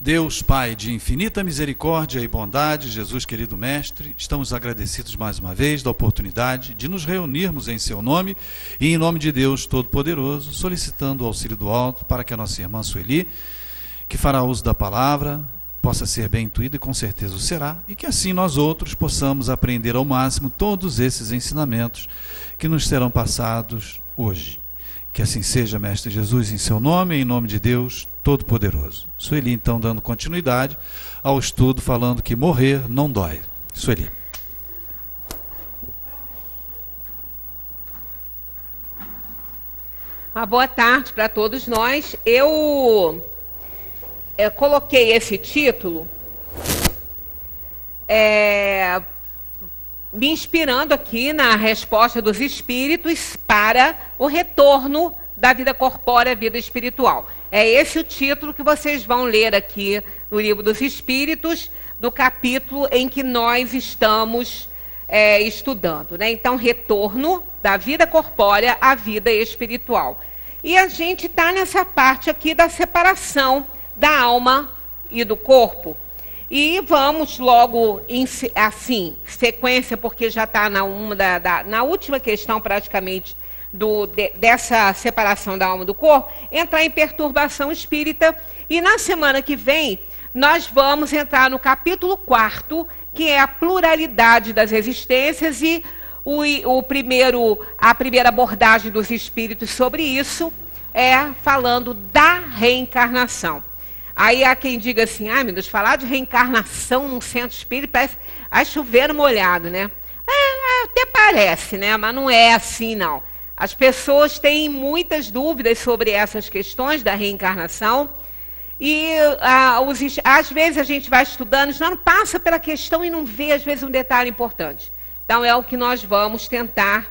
Deus Pai de infinita misericórdia e bondade, Jesus querido Mestre, estamos agradecidos mais uma vez da oportunidade de nos reunirmos em seu nome e em nome de Deus Todo-Poderoso, solicitando o auxílio do alto para que a nossa irmã Sueli, que fará uso da palavra, possa ser bem intuída e com certeza o será, e que assim nós outros possamos aprender ao máximo todos esses ensinamentos que nos serão passados hoje. Que assim seja, Mestre Jesus, em seu nome e em nome de Deus Todo-Poderoso. Sueli, então, dando continuidade ao estudo, falando que morrer não dói. Sueli. Uma boa tarde para todos nós. Eu coloquei esse título me inspirando aqui na resposta dos espíritos para o retorno da vida corpórea à vida espiritual. É esse o título que vocês vão ler aqui no Livro dos Espíritos, do capítulo em que nós estamos estudando, né? Então, retorno da vida corpórea à vida espiritual. E a gente está nessa parte aqui da separação da alma e do corpo. E vamos logo, assim, sequência, porque já está na última questão, praticamente, dessa separação da alma do corpo, entrar em perturbação espírita. E na semana que vem, nós vamos entrar no capítulo 4º, que é a pluralidade das existências, e a primeira abordagem dos espíritos sobre isso é falando da reencarnação. Aí há quem diga assim, meu Deus, falar de reencarnação num centro espírita parece chover molhado, né? Até parece, né? Mas não é assim, não. As pessoas têm muitas dúvidas sobre essas questões da reencarnação e às vezes a gente vai estudando, já não passa pela questão e não vê, às vezes, um detalhe importante. Então é o que nós vamos tentar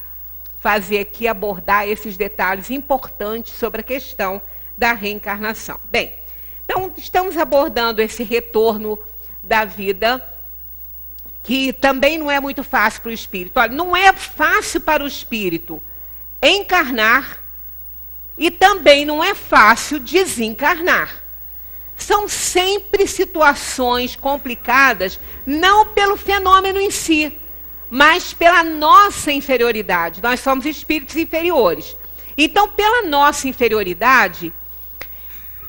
fazer aqui, abordar esses detalhes importantes sobre a questão da reencarnação. Bem, então, estamos abordando esse retorno da vida, que também não é muito fácil para o espírito. Olha, não é fácil para o espírito encarnar e também não é fácil desencarnar. São sempre situações complicadas, não pelo fenômeno em si, mas pela nossa inferioridade. Nós somos espíritos inferiores. Então, pela nossa inferioridade,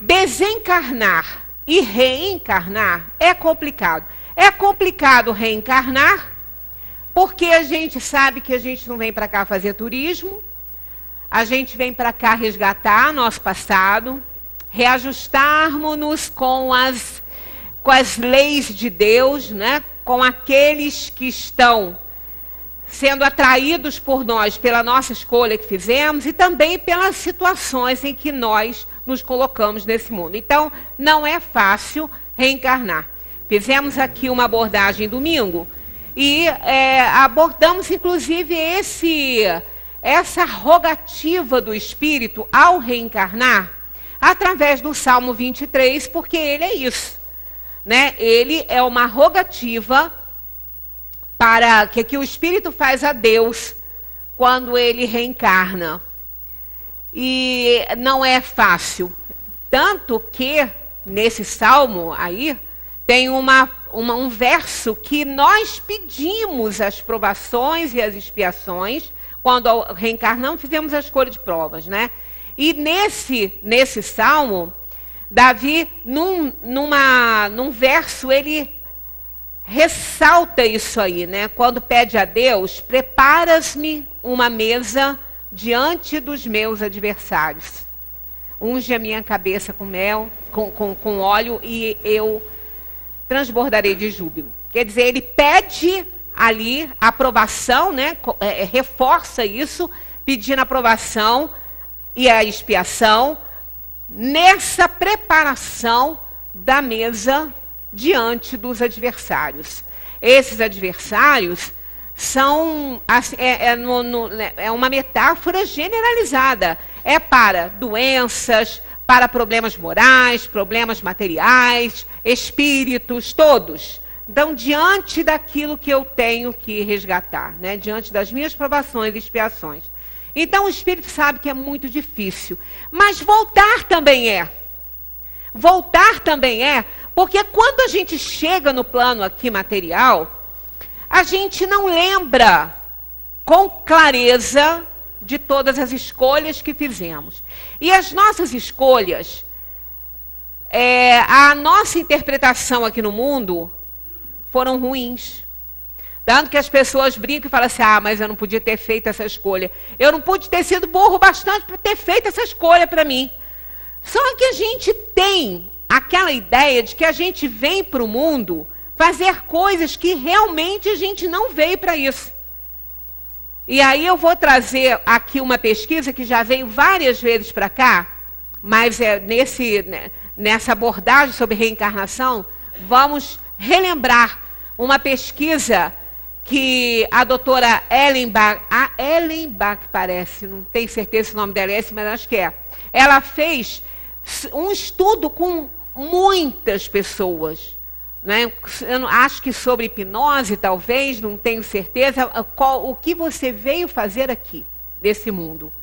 desencarnar e reencarnar é complicado. É complicado reencarnar porque a gente sabe que a gente não vem para cá fazer turismo, a gente vem para cá resgatar nosso passado, reajustarmos-nos com as leis de Deus, né? Com aqueles que estão sendo atraídos por nós pela nossa escolha que fizemos e também pelas situações em que nós nos colocamos nesse mundo. Então, não é fácil reencarnar. Fizemos aqui uma abordagem domingo e abordamos, inclusive, essa rogativa do espírito ao reencarnar através do Salmo 23, porque ele é isso, né? Ele é uma rogativa para que o espírito faz a Deus quando ele reencarna. E não é fácil. Tanto que, nesse salmo aí, tem um verso que nós pedimos as provações e as expiações, quando reencarnamos, fizemos a escolha de provas, né? E nesse salmo, Davi, num verso, ele ressalta isso aí, né? Quando pede a Deus, preparas-me uma mesa diante dos meus adversários. Unge a minha cabeça com mel, com óleo, e eu transbordarei de júbilo. Quer dizer, ele pede ali a aprovação, né? Reforça isso, pedindo a aprovação e a expiação nessa preparação da mesa diante dos adversários. Esses adversários são uma metáfora generalizada. É para doenças, para problemas morais, problemas materiais, espíritos, todos. Então, diante daquilo que eu tenho que resgatar, né? Diante das minhas provações e expiações. Então, o espírito sabe que é muito difícil. Mas voltar também é. Voltar também é, Porque quando a gente chega no plano aqui material, a gente não lembra com clareza de todas as escolhas que fizemos. E as nossas escolhas, a nossa interpretação aqui no mundo foram ruins. Tanto que as pessoas brincam e falam assim, mas eu não podia ter feito essa escolha. Eu não pude ter sido burro bastante para ter feito essa escolha para mim. Só que a gente tem aquela ideia de que a gente vem para o mundo fazer coisas que realmente a gente não veio para isso. E aí eu vou trazer aqui uma pesquisa que já veio várias vezes para cá, mas nessa abordagem sobre reencarnação, vamos relembrar uma pesquisa que a doutora Ellenbach, parece, não tenho certeza se o nome dela é esse, mas acho que é. Ela fez um estudo com muitas pessoas, né? Eu acho que sobre hipnose, talvez, não tenho certeza, o que você veio fazer aqui, nesse mundo.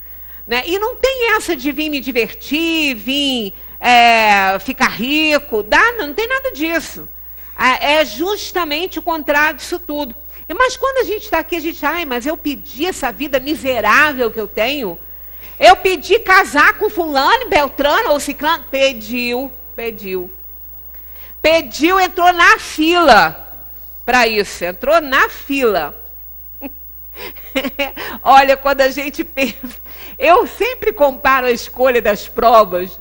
Né? E não tem essa de vir me divertir, vir ficar rico, não tem nada disso. É justamente o contrário disso tudo. Mas quando a gente está aqui, a gente mas eu pedi essa vida miserável que eu tenho. Eu pedi casar com fulano, beltrano ou ciclano. Pediu, entrou na fila para isso. Entrou na fila. Olha, quando a gente pensa... Eu sempre comparo a escolha das provas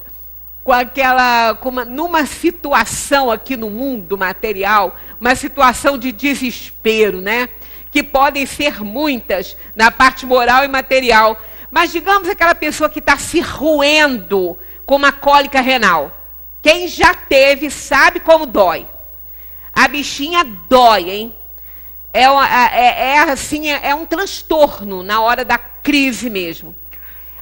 numa situação aqui no mundo material, uma situação de desespero, né? Que podem ser muitas na parte moral e material. Mas digamos aquela pessoa que está se roendo com uma cólica renal. Quem já teve sabe como dói. A bichinha dói, hein? É um transtorno na hora da crise mesmo.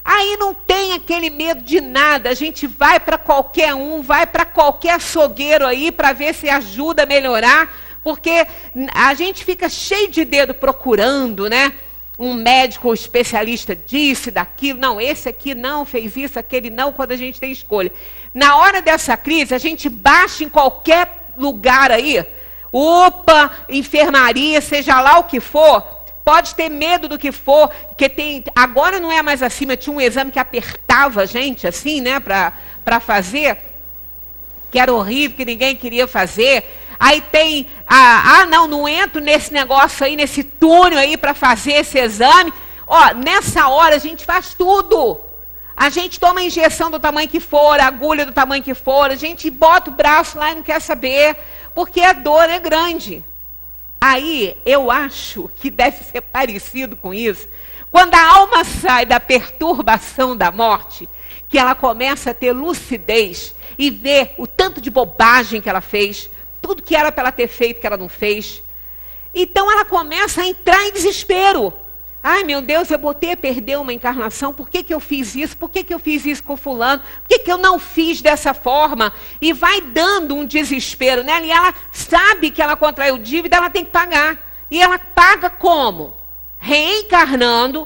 Aí não tem aquele medo de nada, a gente vai para qualquer vai para qualquer açougueiro aí para ver se ajuda a melhorar, porque a gente fica cheio de dedo procurando, né? Um médico especialista disse daquilo, não, esse aqui não fez isso, aquele não, quando a gente tem escolha. Na hora dessa crise, a gente baixa em qualquer lugar aí, UPA, enfermaria, seja lá o que for, pode ter medo do que for, que agora não é mais assim, mas tinha um exame que apertava a gente, assim, né, para fazer, que era horrível, que ninguém queria fazer. Aí tem, não entro nesse negócio aí, nesse túnel aí para fazer esse exame. Nessa hora a gente faz tudo. A gente toma a injeção do tamanho que for, a agulha do tamanho que for, a gente bota o braço lá e não quer saber, porque a dor é grande. Aí, eu acho que deve ser parecido com isso. Quando a alma sai da perturbação da morte, que ela começa a ter lucidez e ver o tanto de bobagem que ela fez, tudo que era para ela ter feito que ela não fez. Então, ela começa a entrar em desespero. Ai, meu Deus, eu botei a perder uma encarnação, por que eu fiz isso? Por que eu fiz isso com fulano? Por que eu não fiz dessa forma? E vai dando um desespero nela, e ela sabe que ela contraiu dívida, ela tem que pagar. E ela paga como? Reencarnando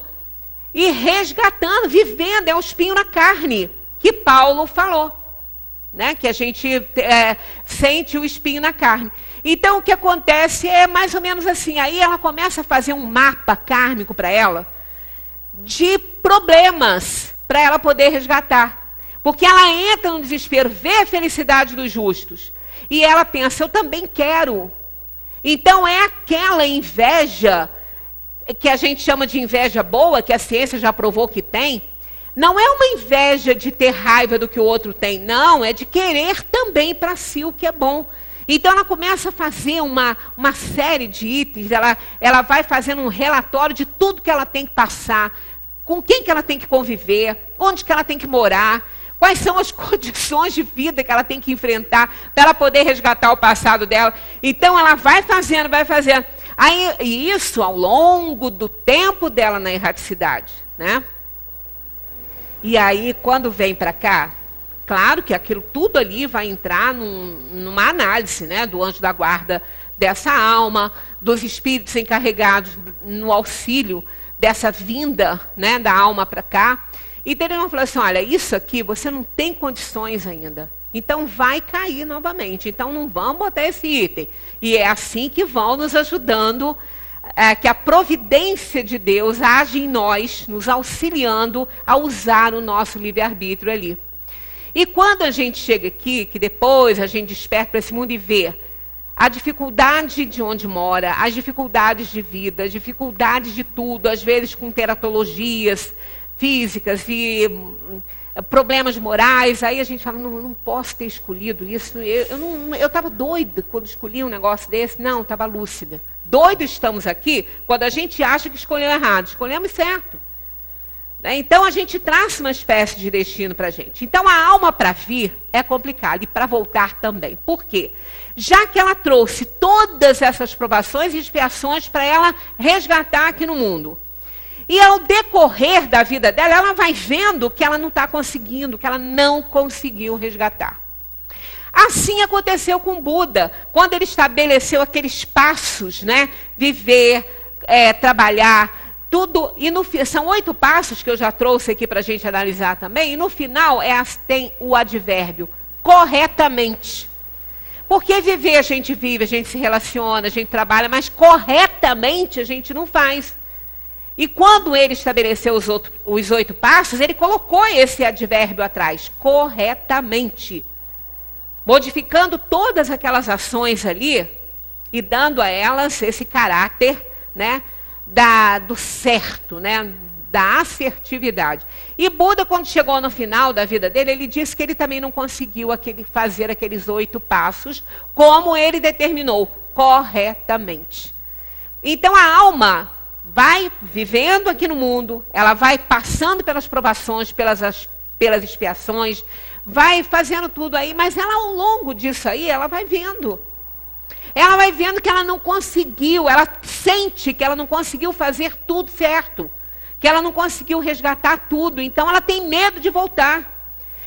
e resgatando, vivendo, é um espinho na carne, que Paulo falou. Né? Que a gente sente o espinho na carne. Então, o que acontece é mais ou menos assim. Aí ela começa a fazer um mapa kármico para ela de problemas para ela poder resgatar. Porque ela entra no desespero, vê a felicidade dos justos. E ela pensa, eu também quero. Então, é aquela inveja que a gente chama de inveja boa, que a ciência já provou que tem. Não é uma inveja de ter raiva do que o outro tem, não, é de querer também para si o que é bom. Então ela começa a fazer uma série de itens, ela vai fazendo um relatório de tudo que ela tem que passar, com quem que ela tem que conviver, onde que ela tem que morar, quais são as condições de vida que ela tem que enfrentar para ela poder resgatar o passado dela. Então ela vai fazendo. Aí, e isso ao longo do tempo dela na erraticidade, né? E aí, quando vem para cá, claro que aquilo tudo ali vai entrar numa análise, né, do anjo da guarda dessa alma, dos espíritos encarregados no auxílio dessa vinda, né, da alma para cá. E Terena falou assim, olha, isso aqui você não tem condições ainda. Então vai cair novamente. Então não vamos botar esse item. E é assim que vão nos ajudando, que a providência de Deus age em nós, nos auxiliando a usar o nosso livre-arbítrio ali. E quando a gente chega aqui, que depois a gente desperta para esse mundo e vê a dificuldade de onde mora, as dificuldades de vida, as dificuldades de tudo, às vezes com teratologias físicas e problemas morais, aí a gente fala, não posso ter escolhido isso. Eu estava doida quando escolhi um negócio desse. Não, estava lúcida. Doido estamos aqui quando a gente acha que escolheu errado. Escolhemos certo. Então a gente traça uma espécie de destino para a gente. Então a alma para vir é complicada e para voltar também. Por quê? Já que ela trouxe todas essas provações e expiações para ela resgatar aqui no mundo. E ao decorrer da vida dela, ela vai vendo que ela não está conseguindo, que ela não conseguiu resgatar. Assim aconteceu com Buda, quando ele estabeleceu aqueles passos, né? Viver, trabalhar, tudo. E são 8 passos que eu já trouxe aqui para a gente analisar também. E no final tem o advérbio, corretamente. Porque viver a gente vive, a gente se relaciona, a gente trabalha, mas corretamente a gente não faz. E quando ele estabeleceu os 8 passos, ele colocou esse advérbio atrás, corretamente. Modificando todas aquelas ações ali e dando a elas esse caráter, né, do certo, né, da assertividade. E Buda, quando chegou no final da vida dele, ele disse que ele também não conseguiu fazer aqueles 8 passos como ele determinou, corretamente. Então a alma vai vivendo aqui no mundo, ela vai passando pelas provações, pelas expiações, vai fazendo tudo aí, mas ela ao longo disso aí, ela vai vendo. Ela vai vendo que ela não conseguiu, ela sente que ela não conseguiu fazer tudo certo, que ela não conseguiu resgatar tudo, então ela tem medo de voltar.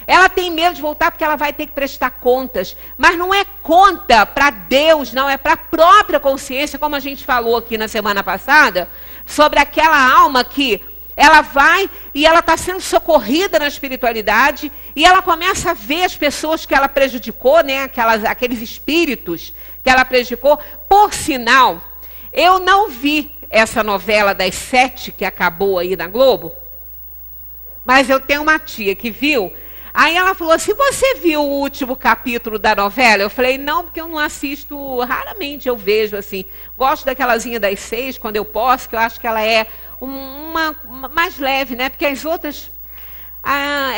Ela tem medo de voltar porque ela vai ter que prestar contas. Mas não é conta para Deus, não, é para a própria consciência, como a gente falou aqui na semana passada, sobre aquela alma que ela vai e ela está sendo socorrida na espiritualidade e ela começa a ver as pessoas que ela prejudicou, né, aqueles espíritos que ela prejudicou. Por sinal, eu não vi essa novela das 7 que acabou aí na Globo, mas eu tenho uma tia que viu. Aí ela falou assim, você viu o último capítulo da novela? Eu falei, não, porque eu não assisto, raramente eu vejo assim. Gosto daquelazinha das 6, quando eu posso, que eu acho que ela é uma mais leve, né? Porque as outras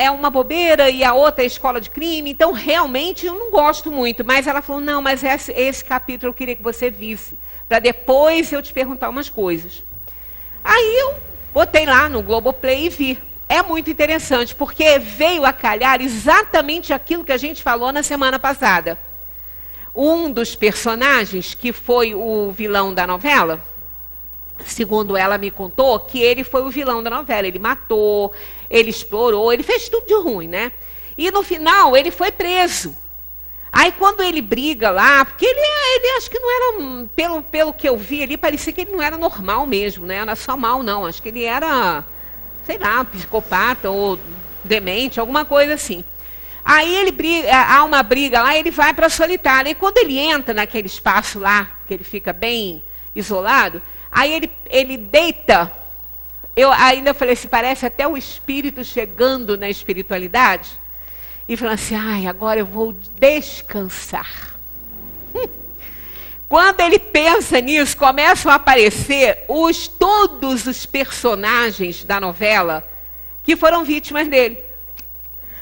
é uma bobeira e a outra é escola de crime. Então, realmente, eu não gosto muito. Mas ela falou, não, mas esse capítulo eu queria que você visse, para depois eu te perguntar umas coisas. Aí eu botei lá no Globoplay e vi. É muito interessante, porque veio a calhar exatamente aquilo que a gente falou na semana passada. Um dos personagens, que foi o vilão da novela, segundo ela me contou, que ele foi o vilão da novela. Ele matou, ele explorou, ele fez tudo de ruim, né? E no final ele foi preso. Aí quando ele briga lá, porque ele acho que não era, pelo que eu vi ali, parecia que ele não era normal mesmo, né? Era só mal, não. Acho que ele era, sei lá, psicopata ou demente, alguma coisa assim. Aí ele há uma briga lá, ele vai para a solitária. E quando ele entra naquele espaço lá, que ele fica bem isolado, aí ele deita. Eu ainda falei assim, parece até o espírito chegando na espiritualidade. E falando assim, ai, agora eu vou descansar. Quando ele pensa nisso, começam a aparecer todos os personagens da novela que foram vítimas dele.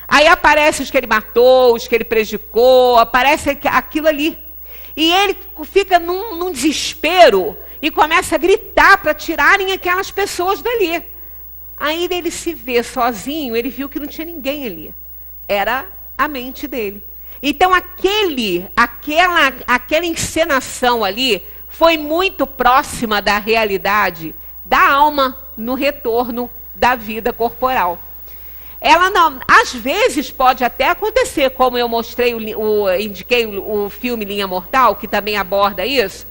Aí aparece os que ele matou, os que ele prejudicou, aparece aquilo ali. E ele fica num desespero e começa a gritar para tirarem aquelas pessoas dali. Aí ele se vê sozinho, ele viu que não tinha ninguém ali. Era a mente dele. Então aquela encenação ali foi muito próxima da realidade da alma no retorno da vida corporal. Ela não, às vezes pode até acontecer, como eu mostrei, indiquei o filme Linha Mortal, que também aborda isso,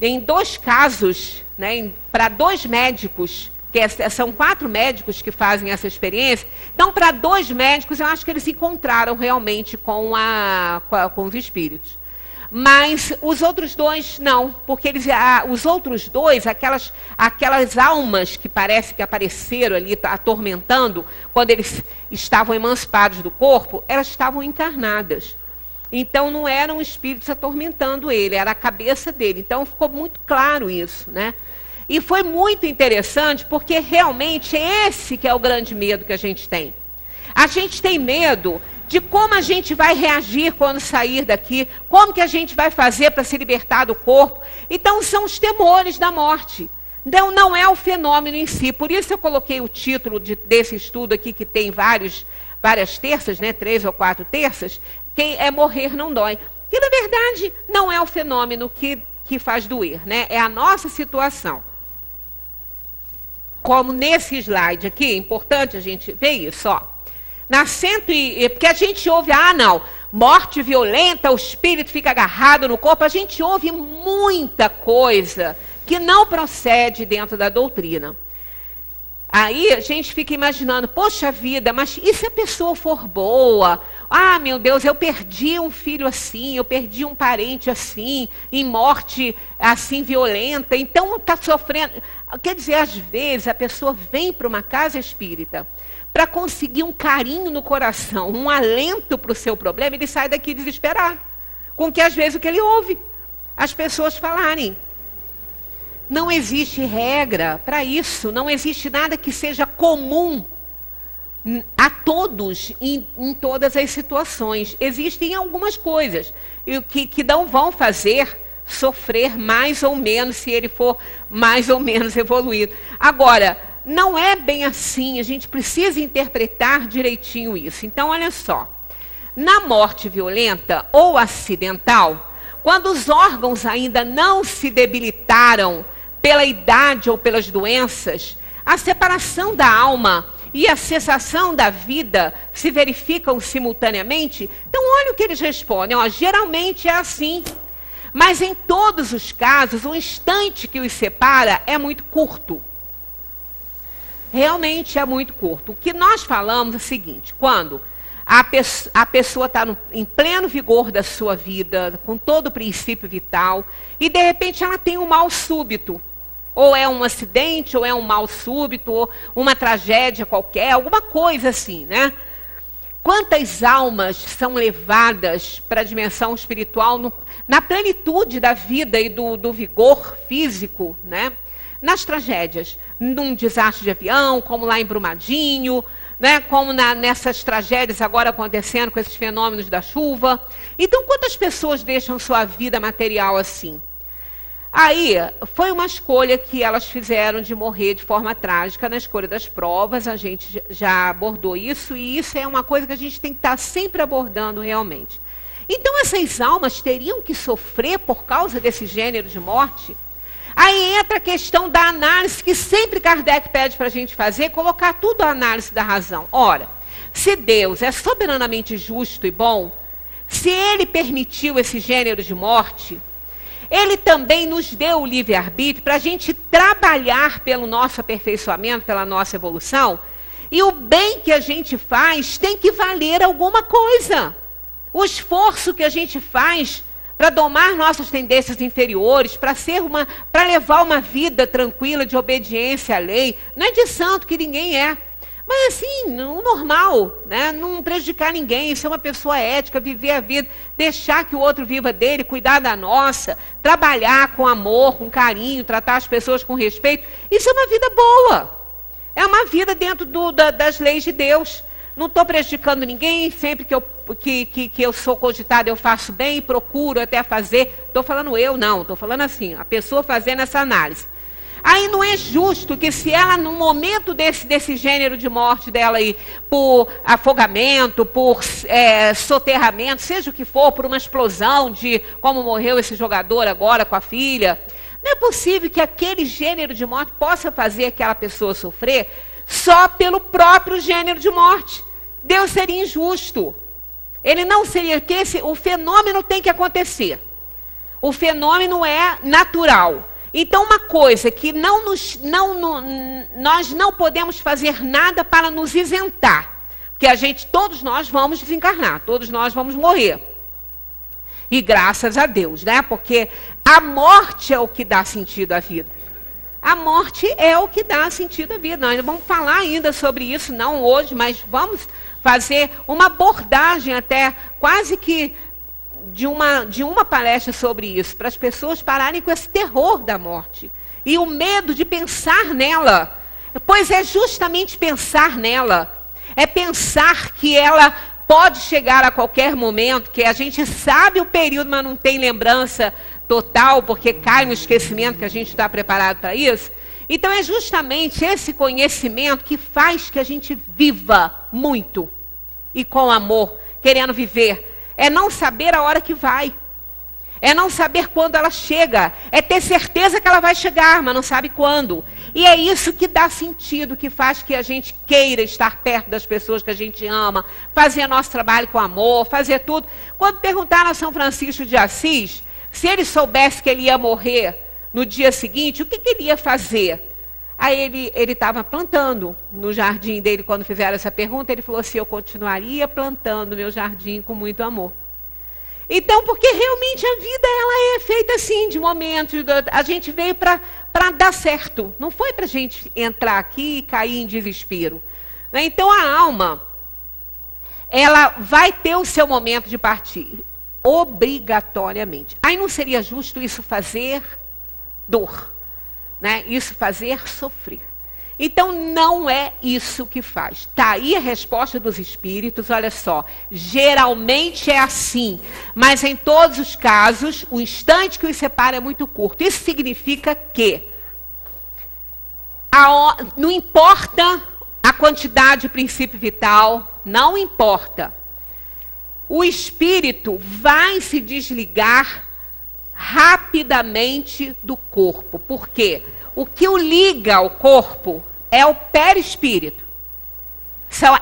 em 2 casos, né, para 2 médicos são 4 médicos que fazem essa experiência. Então, para 2 médicos, eu acho que eles encontraram realmente com os espíritos. Mas os outros 2 não, porque os outros 2, aquelas almas que parece que apareceram ali atormentando, quando eles estavam emancipados do corpo, elas estavam encarnadas. Então não eram espíritos atormentando ele, era a cabeça dele. Então ficou muito claro isso, né? E foi muito interessante, porque realmente esse que é o grande medo que a gente tem. A gente tem medo de como a gente vai reagir quando sair daqui, como que a gente vai fazer para se libertar do corpo. Então são os temores da morte. Então não é o fenômeno em si. Por isso eu coloquei o título desse estudo aqui, que tem várias terças, né? 3 ou 4 terças, que é morrer não dói. Que na verdade não é o fenômeno que faz doer, né? É a nossa situação. Como nesse slide aqui, é importante a gente ver isso, ó. Porque a gente ouve, não, morte violenta, o espírito fica agarrado no corpo. A gente ouve muita coisa que não procede dentro da doutrina. Aí a gente fica imaginando, poxa vida, mas e se a pessoa for boa? Ah, meu Deus, eu perdi um filho assim, eu perdi um parente assim, em morte assim violenta, então está sofrendo. Quer dizer, às vezes a pessoa vem para uma casa espírita para conseguir um carinho no coração, um alento para o seu problema, ele sai daqui desesperado. Com que às vezes o que ele ouve, as pessoas falarem. Não existe regra para isso, não existe nada que seja comum a todos em todas as situações. Existem algumas coisas que não vão fazer sofrer mais ou menos se ele for mais ou menos evoluído. Agora, não é bem assim, a gente precisa interpretar direitinho isso. Então, olha só, na morte violenta ou acidental, quando os órgãos ainda não se debilitaram pela idade ou pelas doenças, a separação da alma e a cessação da vida se verificam simultaneamente. Então, olha o que eles respondem. Geralmente é assim, mas em todos os casos, o instante que os separa é muito curto. Realmente é muito curto. O que nós falamos é o seguinte, quando a pessoa está em pleno vigor da sua vida, com todo o princípio vital, e de repente ela tem um mal súbito. Ou é um acidente, ou é um mal súbito, ou uma tragédia qualquer, alguma coisa assim, né? Quantas almas são levadas para a dimensão espiritual na plenitude da vida e do vigor físico, né? Nas tragédias, num desastre de avião, como lá em Brumadinho, né? Como nessas tragédias agora acontecendo com esses fenômenos da chuva. Então, quantas pessoas deixam sua vida material assim? Aí, foi uma escolha que elas fizeram de morrer de forma trágica na escolha das provas, a gente já abordou isso, e isso é uma coisa que a gente tem que estar sempre abordando realmente. Então, essas almas teriam que sofrer por causa desse gênero de morte? Aí entra a questão da análise, que sempre Kardec pede para a gente fazer, colocar tudo à análise da razão. Ora, se Deus é soberanamente justo e bom, se Ele permitiu esse gênero de morte, Ele também nos deu o livre-arbítrio para a gente trabalhar pelo nosso aperfeiçoamento, pela nossa evolução. E o bem que a gente faz tem que valer alguma coisa. O esforço que a gente faz para domar nossas tendências inferiores, para levar uma vida tranquila de obediência à lei, não é de santo que ninguém é. Mas assim, o normal, né? Não prejudicar ninguém, ser uma pessoa ética, viver a vida, deixar que o outro viva dele, cuidar da nossa, trabalhar com amor, com carinho, tratar as pessoas com respeito. Isso é uma vida boa. É uma vida dentro das leis de Deus. Não estou prejudicando ninguém, sempre que eu sou cogitada eu faço bem, procuro até fazer. Estou falando eu, não, estou falando assim, a pessoa fazendo essa análise. Aí não é justo que se ela, no momento desse gênero de morte dela aí, por afogamento, por soterramento, seja o que for, por uma explosão de como morreu esse jogador agora com a filha, não é possível que aquele gênero de morte possa fazer aquela pessoa sofrer só pelo próprio gênero de morte. Deus seria injusto. Ele não seria, o fenômeno tem que acontecer. O fenômeno é natural. Então, uma coisa que nós não podemos fazer nada para nos isentar, porque todos nós vamos desencarnar, todos nós vamos morrer. E graças a Deus, né? Porque a morte é o que dá sentido à vida. A morte é o que dá sentido à vida. Nós vamos falar ainda sobre isso, não hoje, mas vamos fazer uma abordagem até quase que de uma palestra sobre isso, para as pessoas pararem com esse terror da morte e o medo de pensar nela, pois é justamente pensar nela, é pensar que ela pode chegar a qualquer momento, que a gente sabe o período, mas não tem lembrança total, porque cai no esquecimento, que a gente está preparado para isso. Então é justamente esse conhecimento que faz que a gente viva muito e com amor, querendo viver. É não saber a hora que vai. É não saber quando ela chega. É ter certeza que ela vai chegar, mas não sabe quando. E é isso que dá sentido, que faz que a gente queira estar perto das pessoas que a gente ama, fazer nosso trabalho com amor, fazer tudo. Quando perguntaram a São Francisco de Assis, se ele soubesse que ele ia morrer no dia seguinte, o que ele ia fazer? Aí ele estava plantando no jardim dele, quando fizeram essa pergunta, ele falou assim: eu continuaria plantando meu jardim com muito amor. Então, porque realmente a vida ela é feita assim, de momentos, a gente veio para dar certo, não foi para a gente entrar aqui e cair em desespero. Né? Então a alma, ela vai ter o seu momento de partir, obrigatoriamente. Aí não seria justo isso fazer dor. Né? Isso fazer sofrer. Então não é isso que faz. Está aí a resposta dos espíritos, olha só. Geralmente é assim, mas em todos os casos, o instante que os separa é muito curto. Isso significa que não importa a quantidade de princípio vital, não importa. O espírito vai se desligar rapidamente do corpo. Por quê? O que o liga ao corpo é o perispírito.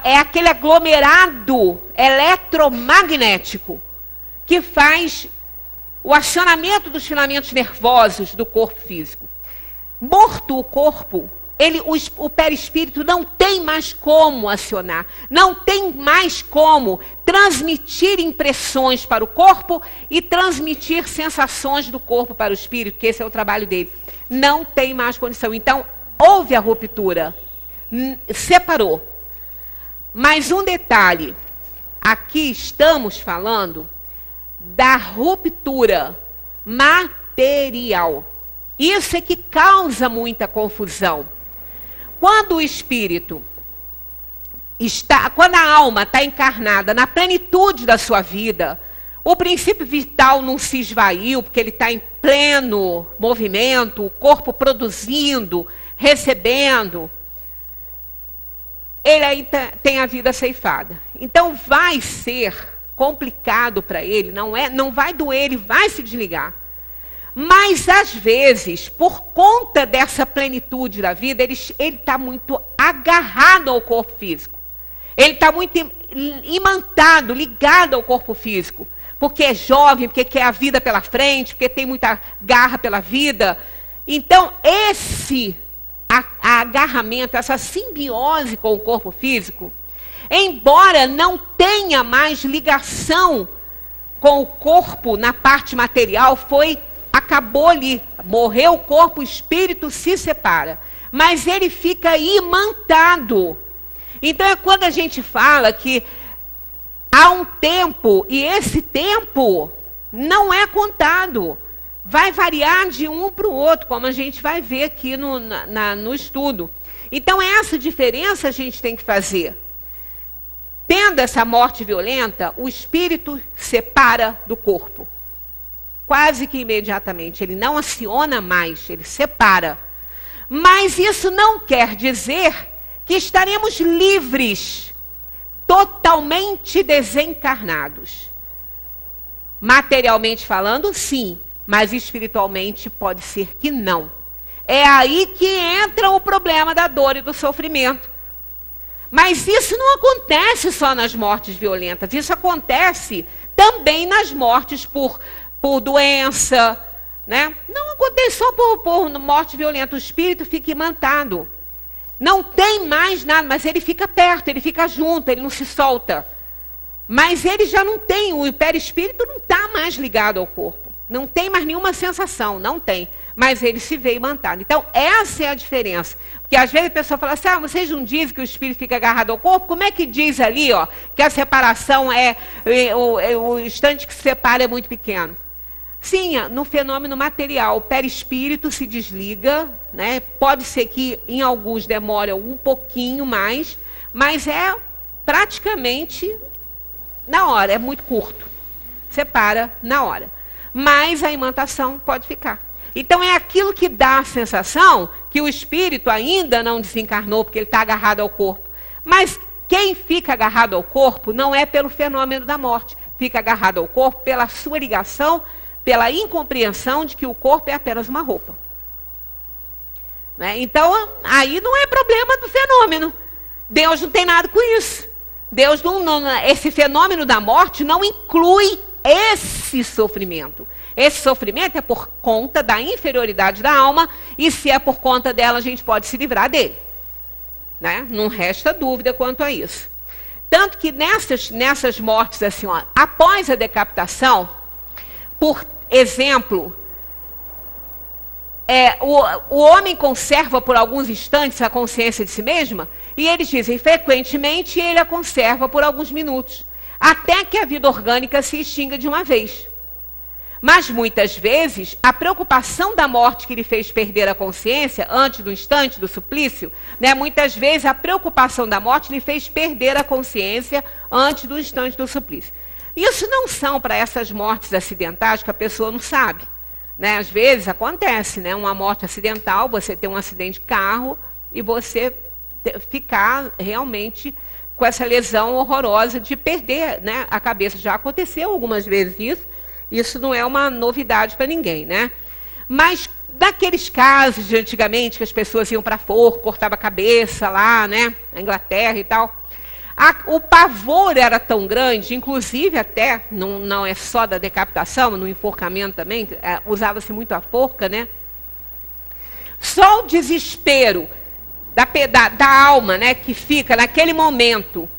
É aquele aglomerado eletromagnético que faz o acionamento dos filamentos nervosos do corpo físico. Morto o corpo, o perispírito não tem mais como acionar, não tem mais como transmitir impressões para o corpo e transmitir sensações do corpo para o espírito, que esse é o trabalho dele. Não tem mais condição. Então, houve a ruptura, separou. Mas um detalhe, aqui estamos falando da ruptura material. Isso é que causa muita confusão. Quando o espírito quando a alma está encarnada na plenitude da sua vida, o princípio vital não se esvaiu, porque ele está em pleno movimento, o corpo produzindo, recebendo, ele ainda tem a vida ceifada. Então vai ser complicado para ele, não vai doer, ele vai se desligar. Mas, às vezes, por conta dessa plenitude da vida, ele está muito agarrado ao corpo físico. Ele está muito imantado, ligado ao corpo físico. Porque é jovem, porque quer a vida pela frente, porque tem muita garra pela vida. Então, esse agarramento, essa simbiose com o corpo físico, embora não tenha mais ligação com o corpo na parte material, acabou ali, morreu o corpo, o espírito se separa. Mas ele fica imantado. Então é quando a gente fala que há um tempo, e esse tempo não é contado. Vai variar de um para o outro, como a gente vai ver aqui no estudo. Então essa diferença a gente tem que fazer. Tendo essa morte violenta, o espírito separa do corpo. Quase que imediatamente. Ele não aciona mais, ele separa. Mas isso não quer dizer que estaremos livres, totalmente desencarnados. Materialmente falando, sim, mas espiritualmente pode ser que não. É aí que entra o problema da dor e do sofrimento. Mas isso não acontece só nas mortes violentas, isso acontece também nas mortes por doença, né? Não acontece só por morte violenta. O espírito fica imantado. Não tem mais nada, mas ele fica perto, ele fica junto, ele não se solta. Mas ele já não tem, o perispírito não está mais ligado ao corpo. Não tem mais nenhuma sensação, não tem. Mas ele se vê imantado. Então, essa é a diferença. Porque às vezes a pessoa fala assim, vocês não dizem que o espírito fica agarrado ao corpo? Como é que diz ali, ó, que a separação o instante que se separa é muito pequeno? Sim, no fenômeno material, o perispírito se desliga, né? Pode ser que em alguns demore um pouquinho mais, mas é praticamente na hora, é muito curto. Separa na hora. Mas a imantação pode ficar. Então é aquilo que dá a sensação que o espírito ainda não desencarnou, porque ele está agarrado ao corpo. Mas quem fica agarrado ao corpo não é pelo fenômeno da morte, fica agarrado ao corpo pela sua ligação, pela incompreensão de que o corpo é apenas uma roupa. Né? Então, aí não é problema do fenômeno. Deus não tem nada com isso. Deus esse fenômeno da morte não inclui esse sofrimento. Esse sofrimento é por conta da inferioridade da alma, e se é por conta dela, a gente pode se livrar dele. Né? Não resta dúvida quanto a isso. Tanto que nessas mortes, assim, ó, após a decapitação, por exemplo, o homem conserva por alguns instantes a consciência de si mesma, e eles dizem, frequentemente, ele a conserva por alguns minutos, até que a vida orgânica se extinga de uma vez. Mas, muitas vezes, a preocupação da morte que lhe fez perder a consciência, antes do instante do suplício, né, muitas vezes a preocupação da morte lhe fez perder a consciência antes do instante do suplício. Isso não são para essas mortes acidentais que a pessoa não sabe. Né? Às vezes acontece, né? Uma morte acidental, você tem um acidente de carro e você ficar realmente com essa lesão horrorosa de perder, né, a cabeça. Já aconteceu algumas vezes isso não é uma novidade para ninguém. Né? Mas daqueles casos de antigamente que as pessoas iam para forca, cortavam a cabeça lá, né, na Inglaterra e tal, o pavor era tão grande, inclusive até, não é só da decapitação, no enforcamento também, usava-se muito a forca, né? Só o desespero da alma, né, que fica naquele momento,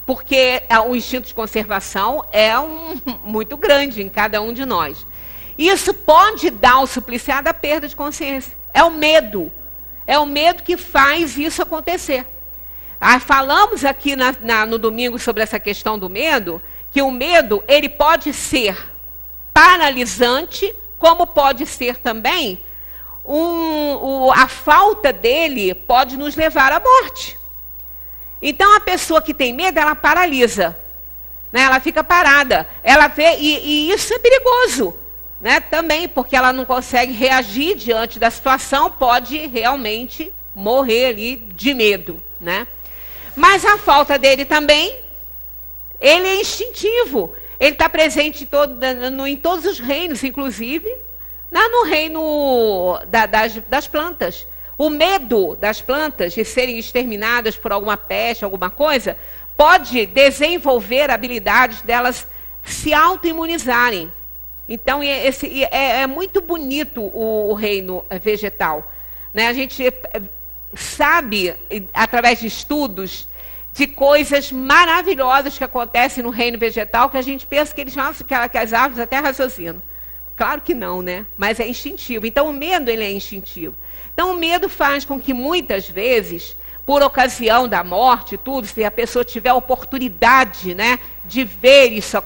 porque o instinto de conservação é muito grande em cada um de nós. Isso pode dar ao supliciado a perda de consciência. É o medo que faz isso acontecer. Falamos aqui no domingo sobre essa questão do medo, que o medo ele pode ser paralisante, como pode ser também, a falta dele pode nos levar à morte. Então, a pessoa que tem medo, ela paralisa, né? Ela fica parada, ela vê, e isso é perigoso, né? Também, porque ela não consegue reagir diante da situação, pode realmente morrer ali de medo, né? Mas a falta dele também, ele é instintivo. Ele está presente em todos os reinos, inclusive no reino das plantas. O medo das plantas de serem exterminadas por alguma peste, alguma coisa, pode desenvolver habilidades delas se autoimunizarem. Então, é muito bonito o reino vegetal. Né? A gente sabe, através de estudos, de coisas maravilhosas que acontecem no reino vegetal, que a gente pensa que as árvores até raciocinam. Claro que não, né? Mas é instintivo. Então, o medo ele é instintivo. Então, o medo faz com que, muitas vezes, por ocasião da morte, se a pessoa tiver a oportunidade, né, de ver isso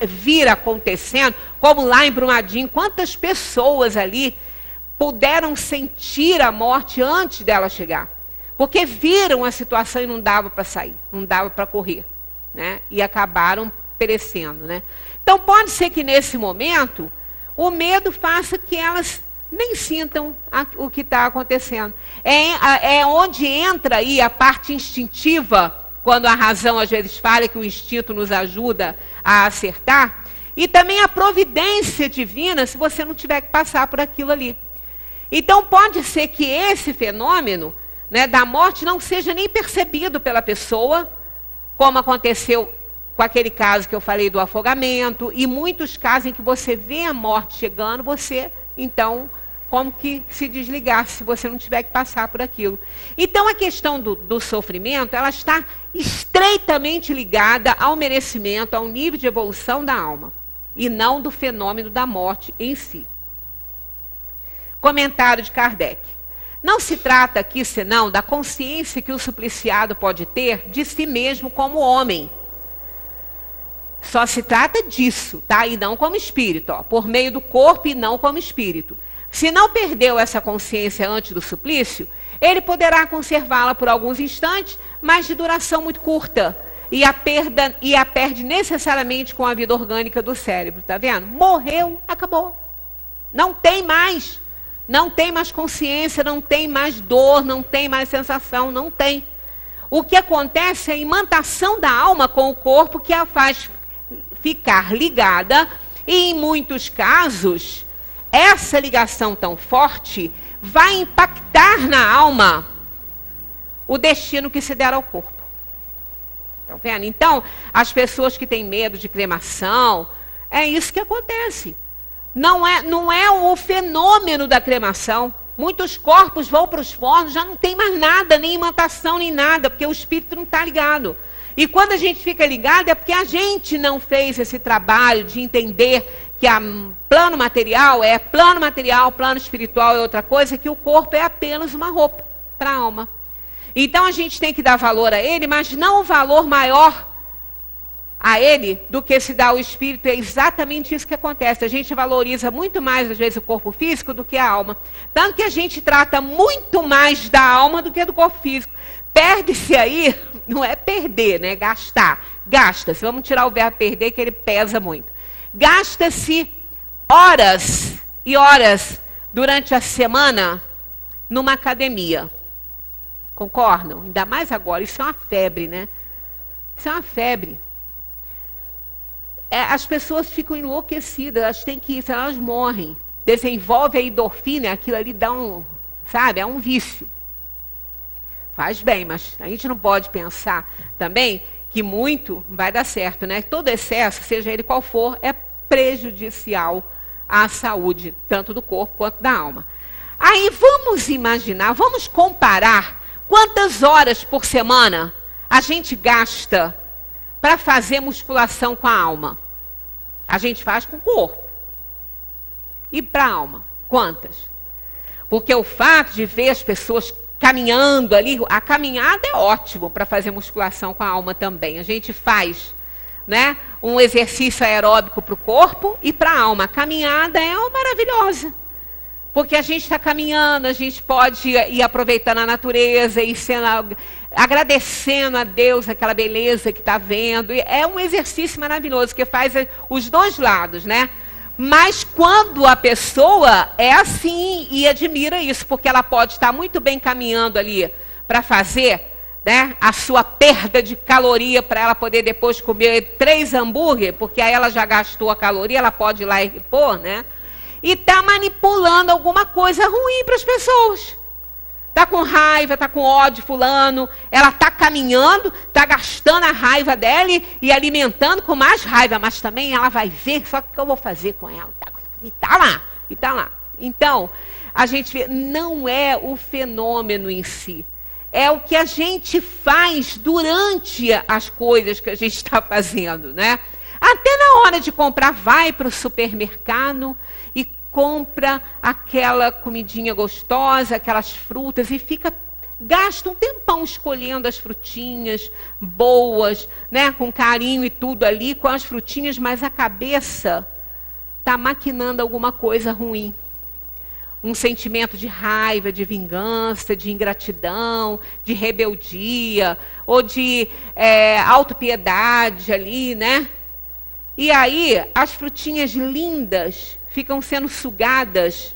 vir acontecendo, como lá em Brumadinho, quantas pessoas ali puderam sentir a morte antes dela chegar. Porque viram a situação e não dava para sair, não dava para correr. Né? E acabaram perecendo. Né? Então, pode ser que nesse momento, o medo faça que elas nem sintam o que está acontecendo. É onde entra aí a parte instintiva, quando a razão às vezes fala que o instinto nos ajuda a acertar, e também a providência divina, se você não tiver que passar por aquilo ali. Então, pode ser que esse fenômeno, né, da morte não seja nem percebido pela pessoa, como aconteceu com aquele caso que eu falei do afogamento, e muitos casos em que você vê a morte chegando, você então como que se desligar se você não tiver que passar por aquilo? Então a questão do sofrimento, ela está estreitamente ligada ao merecimento, ao nível de evolução da alma, e não do fenômeno da morte em si. Comentário de Kardec. Não se trata aqui, senão, da consciência que o supliciado pode ter de si mesmo como homem. Só se trata disso, tá? E não como espírito, ó, por meio do corpo e não como espírito. Se não perdeu essa consciência antes do suplício, ele poderá conservá-la por alguns instantes, mas de duração muito curta. E a perde necessariamente com a vida orgânica do cérebro, tá vendo? Morreu, acabou. Não tem mais. Não tem mais consciência, não tem mais dor, não tem mais sensação, não tem. O que acontece é a imantação da alma com o corpo que a faz ficar ligada, e em muitos casos, essa ligação tão forte vai impactar na alma o destino que se der ao corpo. Estão vendo? Então, as pessoas que têm medo de cremação, é isso que acontece. Não é o fenômeno da cremação. Muitos corpos vão para os fornos, já não tem mais nada, nem imantação, nem nada, porque o espírito não está ligado. E quando a gente fica ligado, é porque a gente não fez esse trabalho de entender que plano material é plano material, plano espiritual é outra coisa, que o corpo é apenas uma roupa para a alma. Então a gente tem que dar valor a ele, mas não o valor maior a ele do que se dá ao espírito. É exatamente isso que acontece. A gente valoriza muito mais, às vezes, o corpo físico do que a alma. Tanto que a gente trata muito mais da alma do que do corpo físico. Perde-se aí, não é perder, né? Gastar. Gasta-se. Vamos tirar o verbo perder, que ele pesa muito. Gasta-se horas e horas durante a semana numa academia. Concordam? Ainda mais agora. Isso é uma febre, né? Isso é uma febre. As pessoas ficam enlouquecidas, elas têm que ir, elas morrem. Desenvolve a endorfina, aquilo ali dá sabe, é um vício. Faz bem, mas a gente não pode pensar também que muito vai dar certo, né? Todo excesso, seja ele qual for, é prejudicial à saúde, tanto do corpo quanto da alma. Aí vamos imaginar, vamos comparar quantas horas por semana a gente gasta para fazer musculação com a alma. A gente faz com o corpo. E para a alma? Quantas? Porque o fato de ver as pessoas caminhando ali, a caminhada é ótimo para fazer musculação com a alma também. A gente faz, né, um exercício aeróbico para o corpo e para a alma. A caminhada é maravilhosa. Porque a gente está caminhando, a gente pode ir aproveitando a natureza e agradecendo a Deus aquela beleza que está vendo. E é um exercício maravilhoso que faz os dois lados, né? Mas quando a pessoa é assim e admira isso, porque ela pode estar muito bem caminhando ali para fazer, né, a sua perda de caloria para ela poder depois comer 3 hambúrguer, porque aí ela já gastou a caloria, ela pode ir lá e repor, né? E está manipulando alguma coisa ruim para as pessoas. Está com raiva, está com ódio de fulano, ela está caminhando, está gastando a raiva dela e alimentando com mais raiva, mas também ela vai ver só o que eu vou fazer com ela. E está lá, e está lá. Então, a gente vê, não é o fenômeno em si, é o que a gente faz durante as coisas que a gente está fazendo, né? Até na hora de comprar, vai para o supermercado e compra aquela comidinha gostosa, aquelas frutas, e gasta um tempão escolhendo as frutinhas boas, né, com carinho e tudo ali, com as frutinhas, mas a cabeça está maquinando alguma coisa ruim. Um sentimento de raiva, de vingança, de ingratidão, de rebeldia, ou de autopiedade ali, né? E aí, as frutinhas lindas ficam sendo sugadas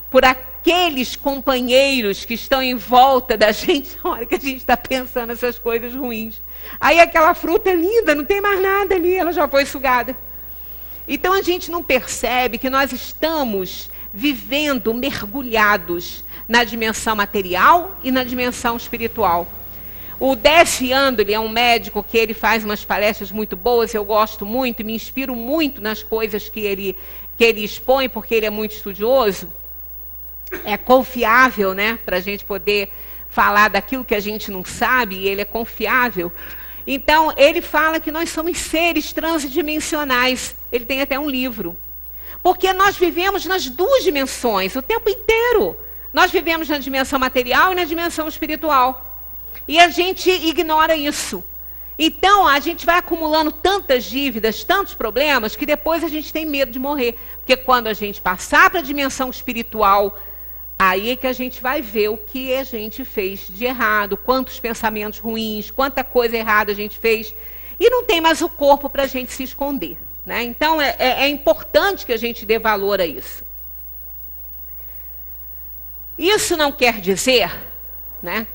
por aqueles companheiros que estão em volta da gente na hora que a gente está pensando essas coisas ruins. Aí aquela fruta é linda, não tem mais nada ali, ela já foi sugada. Então a gente não percebe que nós estamos vivendo mergulhados na dimensão material e na dimensão espiritual. O Def Andoli é um médico que ele faz umas palestras muito boas, eu gosto muito e me inspiro muito nas coisas que que ele expõe, porque ele é muito estudioso, é confiável, né, para a gente poder falar daquilo que a gente não sabe, e ele é confiável. Então, ele fala que nós somos seres transdimensionais. Ele tem até um livro. Porque nós vivemos nas duas dimensões, o tempo inteiro. Nós vivemos na dimensão material e na dimensão espiritual. E a gente ignora isso. Então, a gente vai acumulando tantas dívidas, tantos problemas, que depois a gente tem medo de morrer. Porque quando a gente passar para a dimensão espiritual, aí é que a gente vai ver o que a gente fez de errado, quantos pensamentos ruins, quanta coisa errada a gente fez. E não tem mais o corpo para a gente se esconder, né? Então, é importante que a gente dê valor a isso. Isso não quer dizer, né,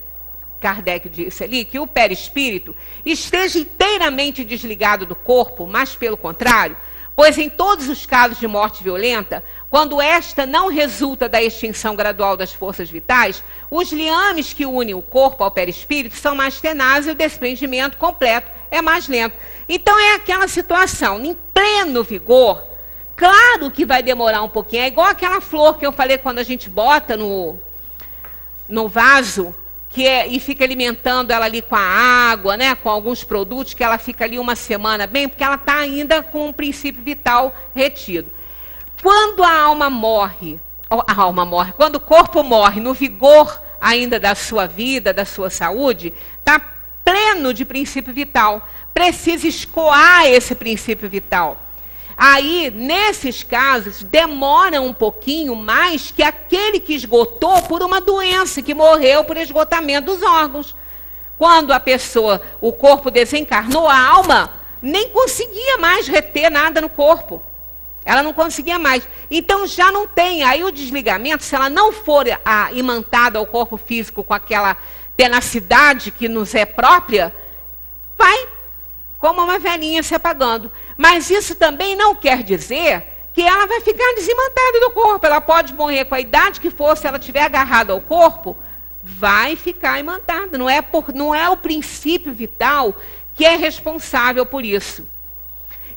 Kardec disse ali, que o perispírito esteja inteiramente desligado do corpo, mas pelo contrário, pois em todos os casos de morte violenta, quando esta não resulta da extinção gradual das forças vitais, os liames que unem o corpo ao perispírito são mais tenazes e o desprendimento completo é mais lento. Então é aquela situação, em pleno vigor, claro que vai demorar um pouquinho, é igual aquela flor que eu falei quando a gente bota no vaso, e fica alimentando ela ali com a água, né, com alguns produtos, que ela fica ali uma semana bem, porque ela está ainda com um princípio vital retido. Quando a alma morre, quando o corpo morre no vigor ainda da sua vida, da sua saúde, está pleno de princípio vital. Precisa escoar esse princípio vital. Aí, nesses casos, demora um pouquinho mais que aquele que esgotou por uma doença, que morreu por esgotamento dos órgãos. Quando a pessoa, o corpo desencarnou, a alma nem conseguia mais reter nada no corpo. Ela não conseguia mais. Então, já não tem. Aí o desligamento, se ela não for imantada ao corpo físico com aquela tenacidade que nos é própria, vai como uma velhinha se apagando. Mas isso também não quer dizer que ela vai ficar desimantada do corpo. Ela pode morrer com a idade que for, se ela estiver agarrada ao corpo, vai ficar imantada. Não é o princípio vital que é responsável por isso.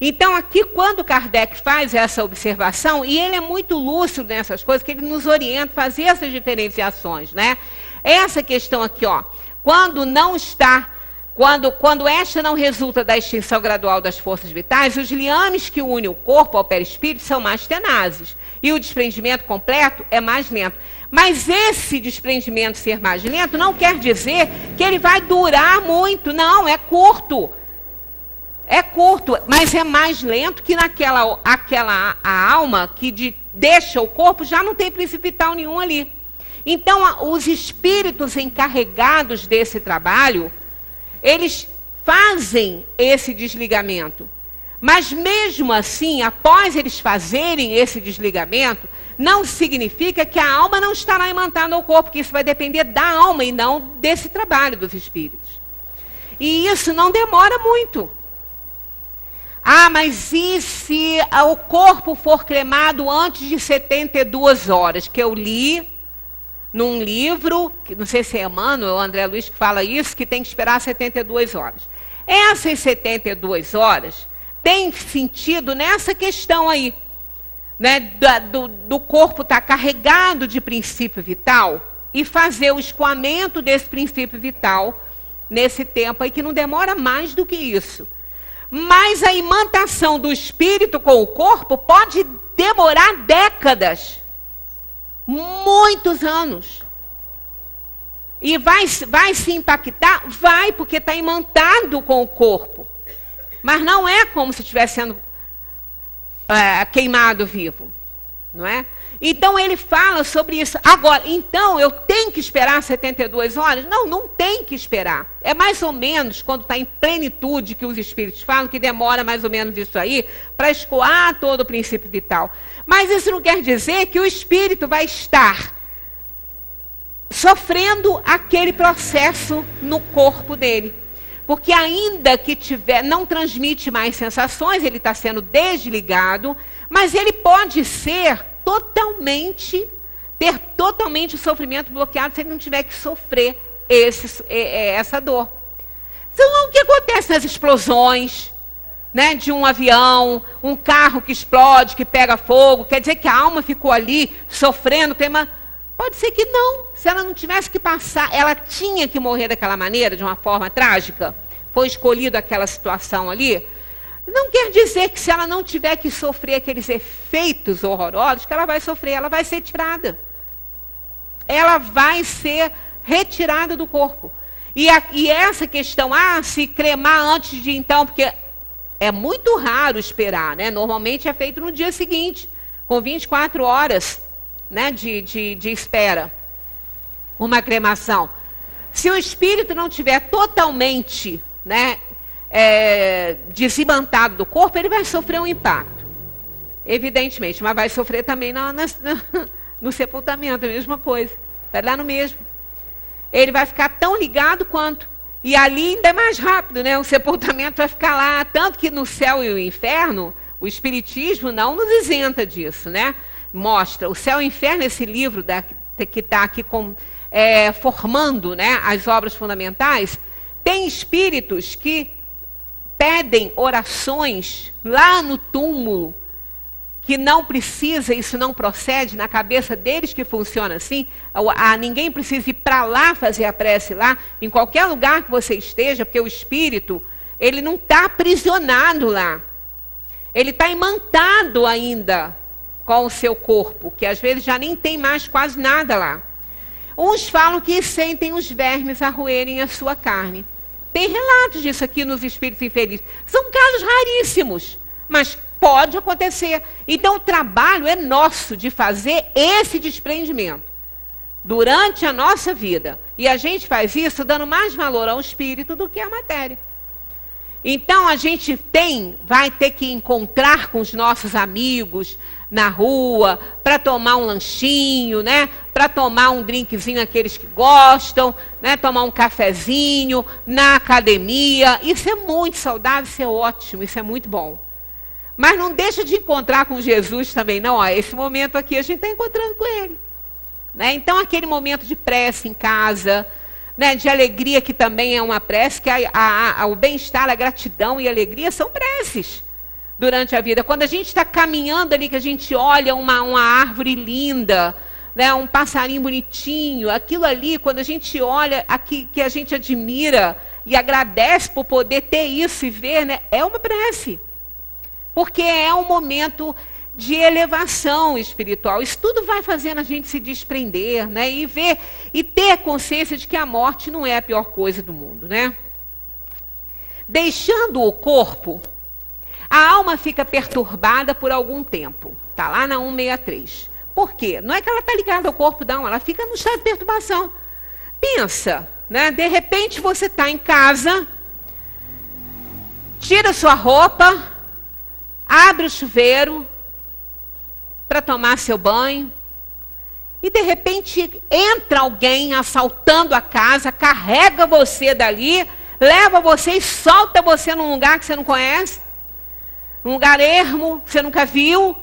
Então, aqui, quando Kardec faz essa observação, e ele é muito lúcido nessas coisas, que ele nos orienta a fazer essas diferenciações, né? Essa questão aqui, ó, quando esta não resulta da extinção gradual das forças vitais, os liames que unem o corpo ao perispírito são mais tenazes. E o desprendimento completo é mais lento. Mas esse desprendimento ser mais lento não quer dizer que ele vai durar muito. Não, é curto. É curto, mas é mais lento que a alma que deixa o corpo já não tem princípio vital nenhum ali. Então, os espíritos encarregados desse trabalho, eles fazem esse desligamento. Mas mesmo assim, após eles fazerem esse desligamento, não significa que a alma não estará imantada ao corpo, porque isso vai depender da alma e não desse trabalho dos espíritos. E isso não demora muito. Ah, mas e se o corpo for cremado antes de 72 horas? Que eu li num livro, que não sei se é Emmanuel ou André Luiz que fala isso, que tem que esperar 72 horas. Essas 72 horas têm sentido nessa questão aí, né, do corpo estar carregado de princípio vital e fazer o escoamento desse princípio vital nesse tempo aí, que não demora mais do que isso. Mas a imantação do espírito com o corpo pode demorar décadas, muitos anos. E vai se impactar? Vai, porque está imantado com o corpo. Mas não é como se estivesse sendo queimado vivo, não é? Então ele fala sobre isso. Agora, então eu tenho que esperar 72 horas? Não, não tem que esperar. É mais ou menos quando está em plenitude, que os espíritos falam, que demora mais ou menos isso aí, para escoar todo o princípio vital. Mas isso não quer dizer que o espírito vai estar sofrendo aquele processo no corpo dele. Porque ainda que não transmite mais sensações, ele está sendo desligado, mas ele pode ter totalmente o sofrimento bloqueado se ele não tiver que sofrer essa dor. Então, o que acontece nas explosões, né, de um avião, um carro que explode, que pega fogo, quer dizer que a alma ficou ali sofrendo, pode ser que não. Se ela não tivesse que passar, ela tinha que morrer daquela maneira, de uma forma trágica, foi escolhido aquela situação ali, não quer dizer que se ela não tiver que sofrer aqueles efeitos horrorosos, que ela vai sofrer, ela vai ser tirada. Ela vai ser retirada do corpo. E essa questão, se cremar antes de então, porque é muito raro esperar, né? Normalmente é feito no dia seguinte, com 24 horas, né, de espera, uma cremação. Se o espírito não tiver totalmente, né, desimantado do corpo, ele vai sofrer um impacto, evidentemente, mas vai sofrer também no sepultamento, a mesma coisa, vai lá no mesmo. Ele vai ficar tão ligado quanto. E ali ainda é mais rápido, né? O sepultamento vai ficar lá. Tanto que no céu e o inferno, o Espiritismo não nos isenta disso, né? Mostra. O céu e o inferno, esse livro que está aqui formando, né, as obras fundamentais, tem espíritos que pedem orações lá no túmulo, que não precisa, isso não procede, na cabeça deles que funciona assim, ninguém precisa ir para lá fazer a prece lá, em qualquer lugar que você esteja, porque o espírito, ele não está aprisionado lá. Ele está imantado ainda com o seu corpo, que às vezes já nem tem mais quase nada lá. Uns falam que sentem os vermes a roerem a sua carne. Tem relatos disso aqui nos espíritos infelizes. São casos raríssimos, mas pode acontecer. Então o trabalho é nosso de fazer esse desprendimento durante a nossa vida. E a gente faz isso dando mais valor ao espírito do que à matéria. Então a gente vai ter que encontrar com os nossos amigos na rua, para tomar um lanchinho, né? Para tomar um drinkzinho aqueles que gostam, né? Tomar um cafezinho, na academia. Isso é muito saudável, isso é ótimo, isso é muito bom. Mas não deixa de encontrar com Jesus também, não. Esse momento aqui a gente está encontrando com ele. Né? Então, aquele momento de prece em casa, né, de alegria, que também é uma prece, que o bem-estar, a gratidão e a alegria são preces durante a vida. Quando a gente está caminhando ali, que a gente olha uma árvore linda, né, um passarinho bonitinho, aquilo ali, quando a gente olha, que a gente admira e agradece por poder ter isso e ver, né, é uma prece. Porque é um momento de elevação espiritual. Isso tudo vai fazendo a gente se desprender, né? E ver e ter consciência de que a morte não é a pior coisa do mundo, né? Deixando o corpo, a alma fica perturbada por algum tempo. Está lá na 163. Por quê? Não é que ela está ligada ao corpo, não. Ela fica no estado de perturbação. Pensa, né? De repente você está em casa, tira sua roupa, abre o chuveiro para tomar seu banho e de repente entra alguém assaltando a casa, carrega você dali, leva você e solta você num lugar que você não conhece, num lugar ermo, que você nunca viu,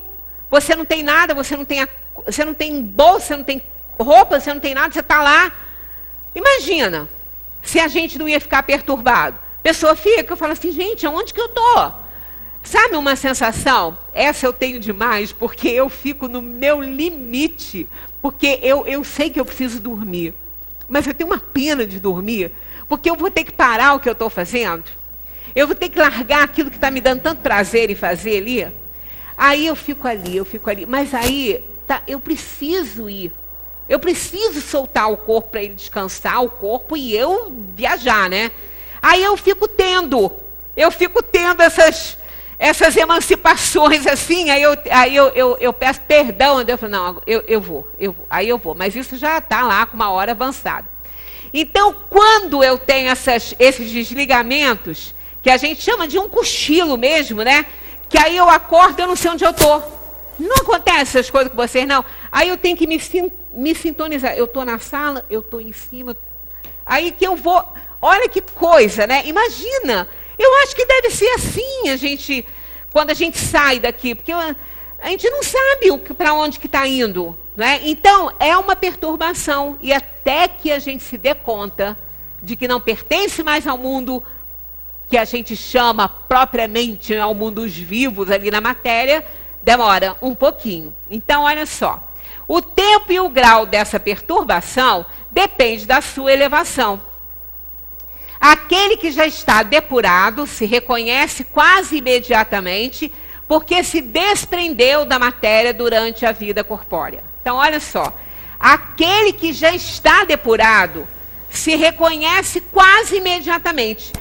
você não tem nada, você não tem bolsa, você não tem roupa, você não tem nada, você está lá. Imagina se a gente não ia ficar perturbado. A pessoa fica, fala assim, gente, aonde que eu estou? Sabe uma sensação? Essa eu tenho demais, porque eu fico no meu limite. Porque eu sei que eu preciso dormir. Mas eu tenho uma pena de dormir, porque eu vou ter que parar o que eu estou fazendo. Eu vou ter que largar aquilo que está me dando tanto prazer em fazer ali. Aí eu fico ali. Mas aí, eu preciso ir. Eu preciso soltar o corpo para ele descansar, o corpo, e eu viajar, né? Aí eu fico tendo essas emancipações assim, aí eu peço perdão, eu falo, não, eu vou, aí eu vou, mas isso já está lá com uma hora avançada. Então, quando eu tenho esses desligamentos, que a gente chama de um cochilo mesmo, né? Que aí eu acordo, eu não sei onde eu estou. Não acontece essas coisas com vocês, não. Aí eu tenho que me sintonizar. Eu estou na sala, eu estou em cima. Aí que eu vou... Olha que coisa, né? Imagina... Eu acho que deve ser assim, quando a gente sai daqui, porque a gente não sabe para onde que está indo, né? Então, é uma perturbação, e até que a gente se dê conta de que não pertence mais ao mundo, que a gente chama propriamente ao mundo dos vivos ali na matéria, demora um pouquinho. Então, olha só. O tempo e o grau dessa perturbação depende da sua elevação. Aquele que já está depurado se reconhece quase imediatamente porque se desprendeu da matéria durante a vida corpórea. Então, olha só. Aquele que já está depurado se reconhece quase imediatamente.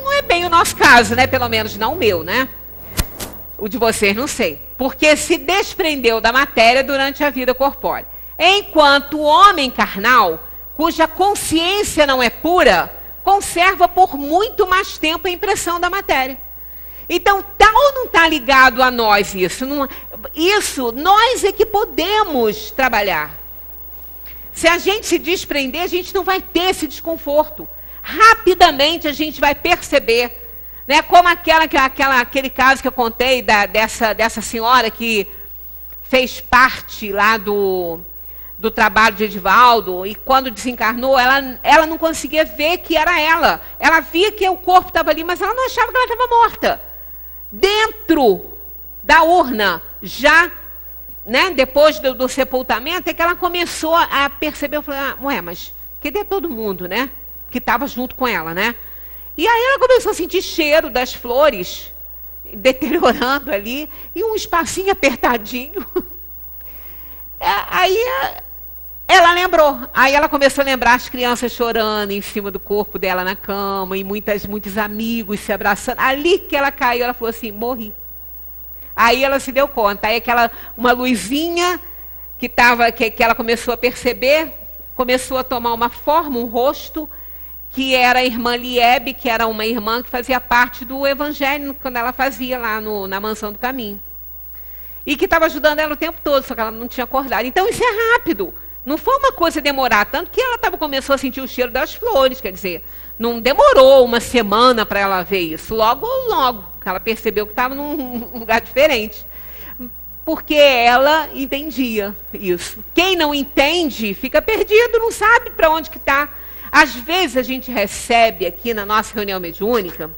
Não é bem o nosso caso, né? Pelo menos não o meu, né? O de vocês não sei. Porque se desprendeu da matéria durante a vida corpórea. Enquanto o homem carnal, cuja consciência não é pura, conserva por muito mais tempo a impressão da matéria. Então, tá ou não está ligado a nós isso? Isso, nós é que podemos trabalhar. Se a gente se desprender, a gente não vai ter esse desconforto. Rapidamente a gente vai perceber, né, como aquele caso que eu contei dessa senhora que fez parte lá do trabalho de Edivaldo, e quando desencarnou, ela não conseguia ver que era ela. Ela via que o corpo estava ali, mas ela não achava que ela estava morta. Dentro da urna, já, né, depois do sepultamento, é que ela começou a perceber, eu falei, ué, mas cadê todo mundo, né, que estava junto com ela, né? E aí ela começou a sentir cheiro das flores, deteriorando ali, e um espacinho apertadinho. Aí ela lembrou, aí ela começou a lembrar as crianças chorando em cima do corpo dela na cama, e muitos amigos se abraçando. Ali que ela caiu, ela falou assim, morri. Aí ela se deu conta, aí uma luzinha que ela começou a perceber, começou a tomar uma forma, um rosto, que era a irmã Liebe, que era uma irmã que fazia parte do evangelho, quando ela fazia lá na Mansão do Caminho. E que estava ajudando ela o tempo todo, só que ela não tinha acordado. Então isso é rápido. Não foi uma coisa demorar, tanto que ela começou a sentir o cheiro das flores, quer dizer, não demorou uma semana para ela ver isso. Logo, ela percebeu que estava num lugar diferente. Porque ela entendia isso. Quem não entende, fica perdido, não sabe para onde que está. Às vezes a gente recebe aqui na nossa reunião mediúnica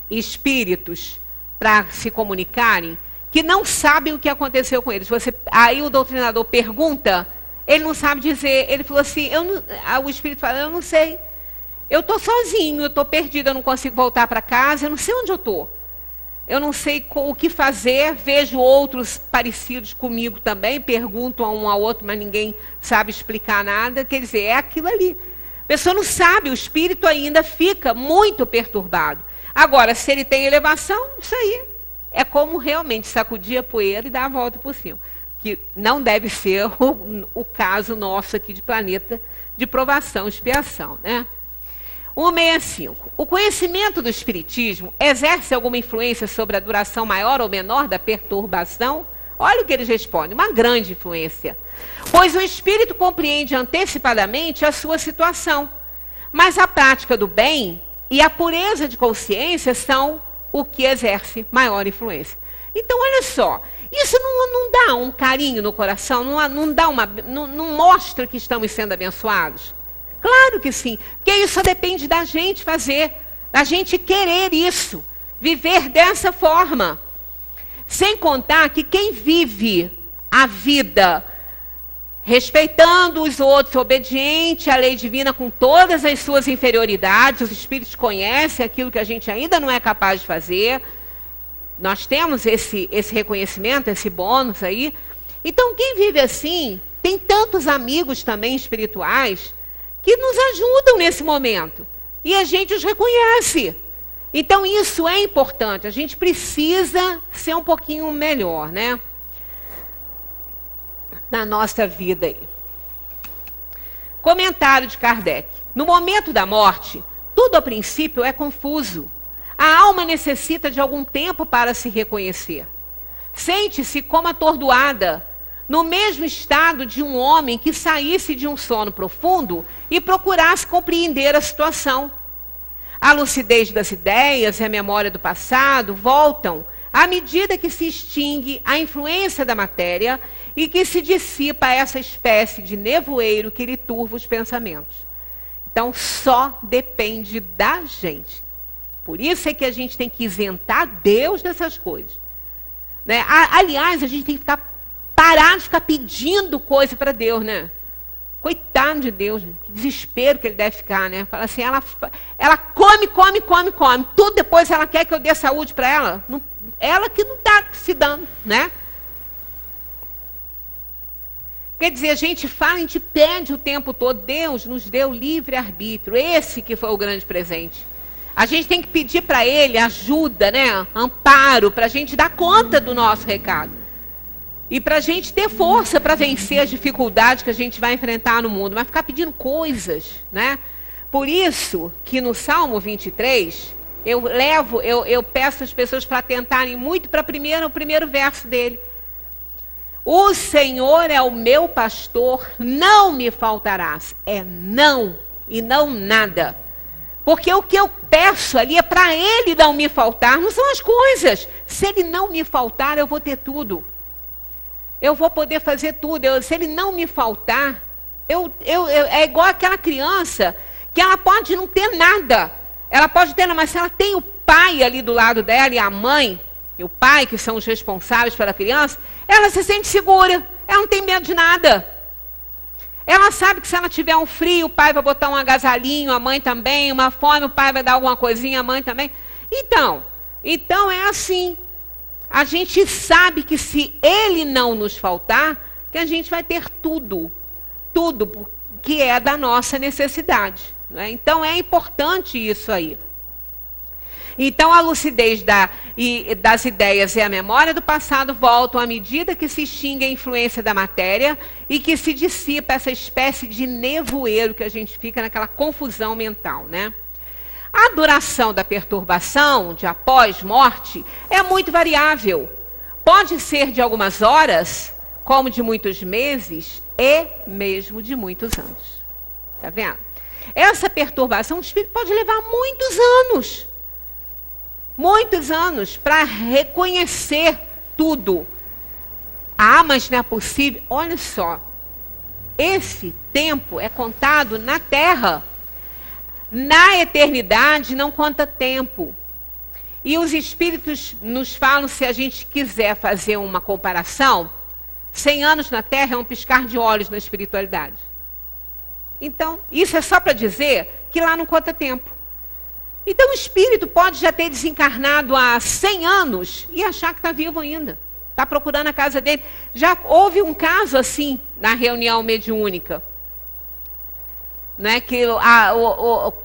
espíritos para se comunicarem que não sabem o que aconteceu com eles. Aí o doutrinador pergunta, ele não sabe dizer. Ele falou assim, o espírito fala, eu não sei. Eu estou sozinho, eu estou perdido, eu não consigo voltar para casa, eu não sei onde eu estou. Eu não sei o que fazer, vejo outros parecidos comigo também, pergunto a um ao outro, mas ninguém sabe explicar nada. Quer dizer, é aquilo ali. A pessoa não sabe, o espírito ainda fica muito perturbado. Agora, se ele tem elevação, isso aí é como realmente sacudir a poeira e dar a volta por cima. Que não deve ser o caso nosso aqui de planeta de provação e expiação, né? 165. O conhecimento do espiritismo exerce alguma influência sobre a duração maior ou menor da perturbação? Olha o que eles respondem, uma grande influência. Pois o espírito compreende antecipadamente a sua situação, mas a prática do bem e a pureza de consciência são o que exerce maior influência. Então, olha só, isso não dá um carinho no coração, não mostra que estamos sendo abençoados? Claro que sim, porque isso só depende da gente fazer, da gente querer isso, viver dessa forma. Sem contar que quem vive a vida respeitando os outros, obediente à lei divina com todas as suas inferioridades, os espíritos conhecem aquilo que a gente ainda não é capaz de fazer. Nós temos esse reconhecimento, esse bônus aí. Então, quem vive assim, tem tantos amigos também espirituais que nos ajudam nesse momento. E a gente os reconhece. Então, isso é importante. A gente precisa ser um pouquinho melhor, né? Na nossa vida aí. Comentário de Kardec. No momento da morte, tudo a princípio é confuso. A alma necessita de algum tempo para se reconhecer. Sente-se como atordoada, no mesmo estado de um homem que saísse de um sono profundo e procurasse compreender a situação. A lucidez das ideias e a memória do passado voltam à medida que se extingue a influência da matéria e que se dissipa essa espécie de nevoeiro que lhe turva os pensamentos. Então, só depende da gente. Por isso é que a gente tem que isentar Deus dessas coisas. Né? Aliás, a gente tem que parar de ficar pedindo coisa para Deus, né? Coitado de Deus, né? Que desespero que ele deve ficar, né? Fala assim, ela come. Tudo depois ela quer que eu dê saúde para ela. Não, ela que não está se dando, né? Quer dizer, a gente pede o tempo todo. Deus nos deu livre-arbítrio. Esse que foi o grande presente. A gente tem que pedir para Ele ajuda, né? Amparo, para a gente dar conta do nosso recado. E para a gente ter força para vencer as dificuldades que a gente vai enfrentar no mundo. Mas ficar pedindo coisas, né? Por isso que no Salmo 23, eu peço às pessoas para tentarem muito para o primeiro verso dele. O Senhor é o meu pastor, não me faltarás. É não e não nada. Porque o que eu peço ali é para Ele não me faltar, não são as coisas. Se Ele não me faltar, eu vou ter tudo. Eu vou poder fazer tudo. Se Ele não me faltar, é igual aquela criança que ela pode não ter nada. Ela pode ter, mas se ela tem o pai ali do lado dela e a mãe, e o pai, que são os responsáveis pela criança, ela se sente segura, ela não tem medo de nada. Ela sabe que se ela tiver um frio, o pai vai botar um agasalhinho, a mãe também, uma fome, o pai vai dar alguma coisinha, a mãe também. Então é assim. A gente sabe que se Ele não nos faltar, que a gente vai ter tudo que é da nossa necessidade. Né? Então é importante isso aí. Então, a lucidez das ideias e a memória do passado voltam à medida que se extingue a influência da matéria e que se dissipa essa espécie de nevoeiro que a gente fica naquela confusão mental, né? A duração da perturbação de após morte é muito variável. Pode ser de algumas horas, como de muitos meses e mesmo de muitos anos. Tá vendo? Essa perturbação do espírito pode levar muitos anos para reconhecer tudo. Ah, mas não é possível. Olha só, esse tempo é contado na Terra. Na eternidade não conta tempo. E os espíritos nos falam, se a gente quiser fazer uma comparação, 100 anos na Terra é um piscar de olhos na espiritualidade. Então, isso é só para dizer que lá não conta tempo. Então o espírito pode já ter desencarnado há 100 anos e achar que está vivo ainda. Está procurando a casa dele. Já houve um caso assim na reunião mediúnica. Né, que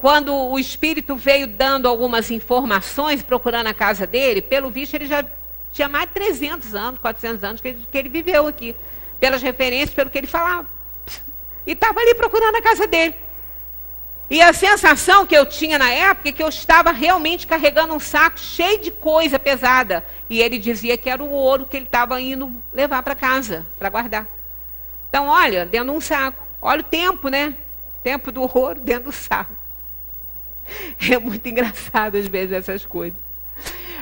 quando o espírito veio dando algumas informações, procurando a casa dele, pelo visto ele já tinha mais de 300 anos, 400 anos que ele viveu aqui. Pelas referências, pelo que ele falava. E estava ali procurando a casa dele. E a sensação que eu tinha na época é que eu estava realmente carregando um saco cheio de coisa pesada. E ele dizia que era o ouro que ele estava indo levar para casa, para guardar. Então, olha, dentro de um saco. Olha o tempo, né? Tempo do ouro dentro do saco. É muito engraçado às vezes essas coisas.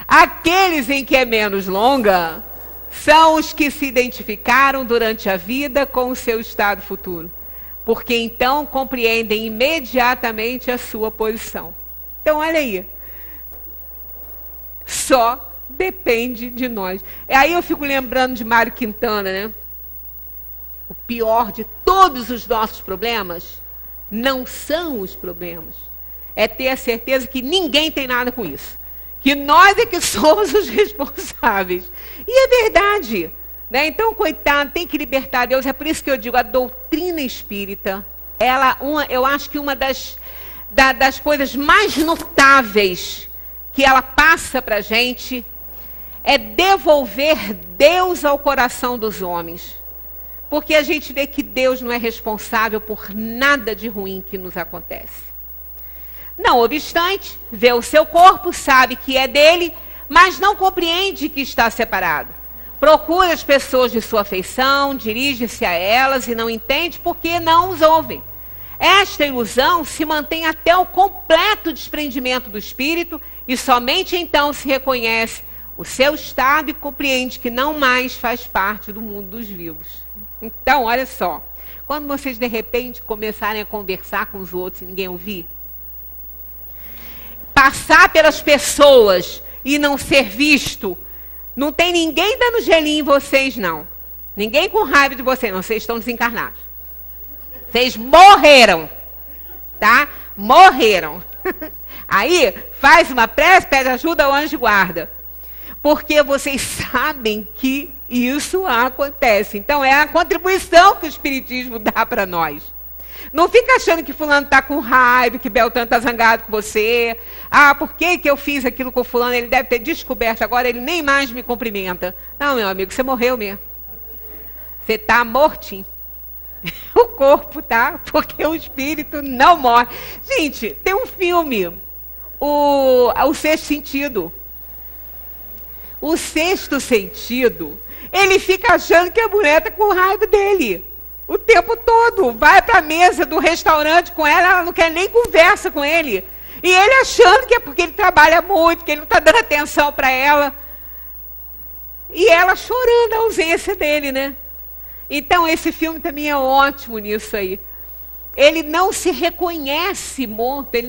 Aqueles em que é menos longa são os que se identificaram durante a vida com o seu estado futuro. Porque então compreendem imediatamente a sua posição. Então, olha aí. Só depende de nós. Aí eu fico lembrando de Mário Quintana, né? O pior de todos os nossos problemas não são os problemas. É ter a certeza que ninguém tem nada com isso. Que nós é que somos os responsáveis. E é verdade. Né? Então, coitado, tem que libertar Deus. É por isso que eu digo, a doutrina espírita, eu acho que uma das coisas mais notáveis que ela passa para a gente é devolver Deus ao coração dos homens. Porque a gente vê que Deus não é responsável por nada de ruim que nos acontece. Não obstante, vê o seu corpo, sabe que é dele, mas não compreende que está separado. Procura as pessoas de sua afeição, dirige-se a elas e não entende porque não os ouvem. Esta ilusão se mantém até o completo desprendimento do espírito e somente então se reconhece o seu estado e compreende que não mais faz parte do mundo dos vivos. Então, olha só, quando vocês de repente começarem a conversar com os outros e ninguém ouvir, passar pelas pessoas e não ser visto, não tem ninguém dando gelinho em vocês, não. Ninguém com raiva de vocês, não. Vocês estão desencarnados. Vocês morreram, tá? Morreram. Aí, faz uma prece, pede ajuda ao anjo de guarda. Porque vocês sabem que isso acontece. Então, é a contribuição que o Espiritismo dá para nós. Não fica achando que fulano está com raiva, que Beltrano está zangado com você. Ah, por que eu fiz aquilo com fulano? Ele deve ter descoberto agora, ele nem mais me cumprimenta. Não, meu amigo, você morreu mesmo. Você está mortinho. O corpo tá, porque o espírito não morre. Gente, tem um filme, o Sexto Sentido. O Sexto Sentido, ele fica achando que a mulher está com raiva dele. O tempo todo. Vai para a mesa do restaurante com ela não quer nem conversa com ele. E ele achando que é porque ele trabalha muito, que ele não está dando atenção para ela. E ela chorando a ausência dele, né? Então, esse filme também é ótimo nisso aí. Ele não se reconhece morto, ele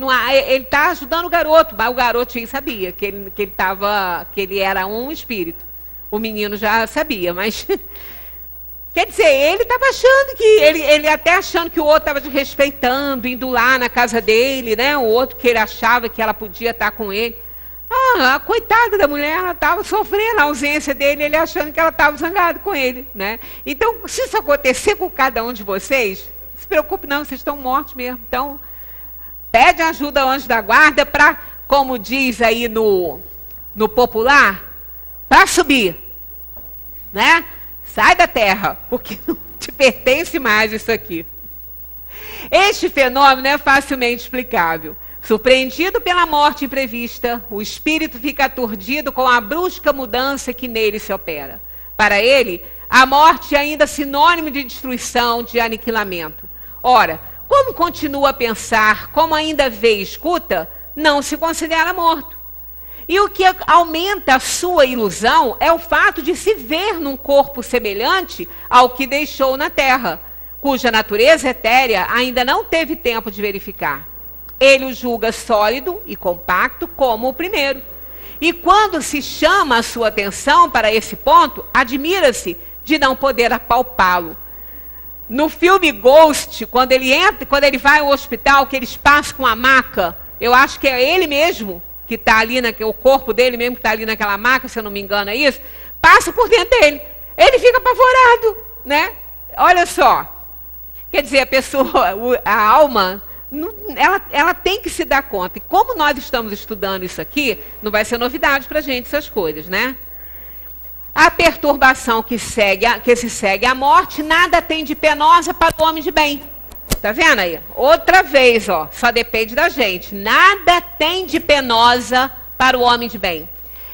está ajudando o garoto, mas o garotinho sabia que ele era um espírito. O menino já sabia, mas... Quer dizer, ele estava achando que... Ele até achando que o outro estava desrespeitando, indo lá na casa dele, né? O outro que ele achava que ela podia estar com ele. Ah, a coitada da mulher, ela estava sofrendo a ausência dele, ele achando que ela estava zangada com ele, né? Então, se isso acontecer com cada um de vocês, não se preocupe não, vocês estão mortos mesmo. Então, pede ajuda ao anjo da guarda para, como diz aí no popular, para subir, né? Sai da terra, porque não te pertence mais isso aqui. Este fenômeno é facilmente explicável. Surpreendido pela morte imprevista, o espírito fica aturdido com a brusca mudança que nele se opera. Para ele, a morte é ainda sinônimo de destruição, de aniquilamento. Ora, como continua a pensar, como ainda vê e escuta, não se considera morto. E o que aumenta a sua ilusão é o fato de se ver num corpo semelhante ao que deixou na terra, cuja natureza etérea ainda não teve tempo de verificar. Ele o julga sólido e compacto como o primeiro. E quando se chama a sua atenção para esse ponto, admira-se de não poder apalpá-lo. No filme Ghost, quando ele vai ao hospital, que eles passam com a maca, eu acho que é ele mesmo que está ali, o corpo dele mesmo que está ali naquela maca, se eu não me engano é isso, passa por dentro dele. Ele fica apavorado, né? Olha só. Quer dizer, a pessoa, a alma... Ela tem que se dar conta. E como nós estamos estudando isso aqui, não vai ser novidade para a gente essas coisas, né? A perturbação que se segue à morte, nada tem de penosa para o homem de bem. Tá vendo aí? Outra vez, ó, só depende da gente. Nada tem de penosa para o homem de bem.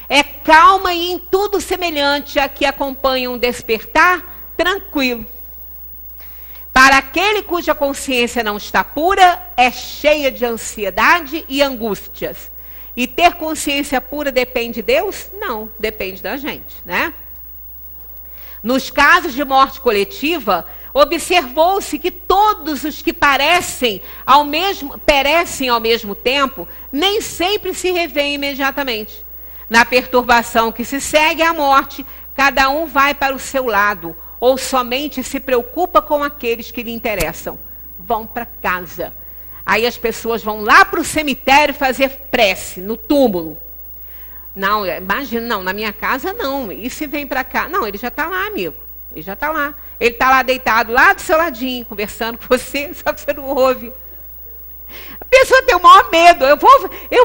É calma e em tudo semelhante a que acompanha um despertar tranquilo. Para aquele cuja consciência não está pura, é cheia de ansiedade e angústias. E ter consciência pura depende de Deus? Não, depende da gente, né? Nos casos de morte coletiva, observou-se que todos os que perecem ao mesmo tempo, nem sempre se revêem imediatamente. Na perturbação que se segue à morte, cada um vai para o seu lado, ou somente se preocupa com aqueles que lhe interessam. Vão para casa. Aí as pessoas vão lá para o cemitério fazer prece, no túmulo. Não, imagina, não, na minha casa não. E se vem para cá? Não, ele já está lá, amigo. Ele já está lá. Ele está lá deitado, lá do seu ladinho, conversando com você, só que você não ouve. A pessoa tem o maior medo. Eu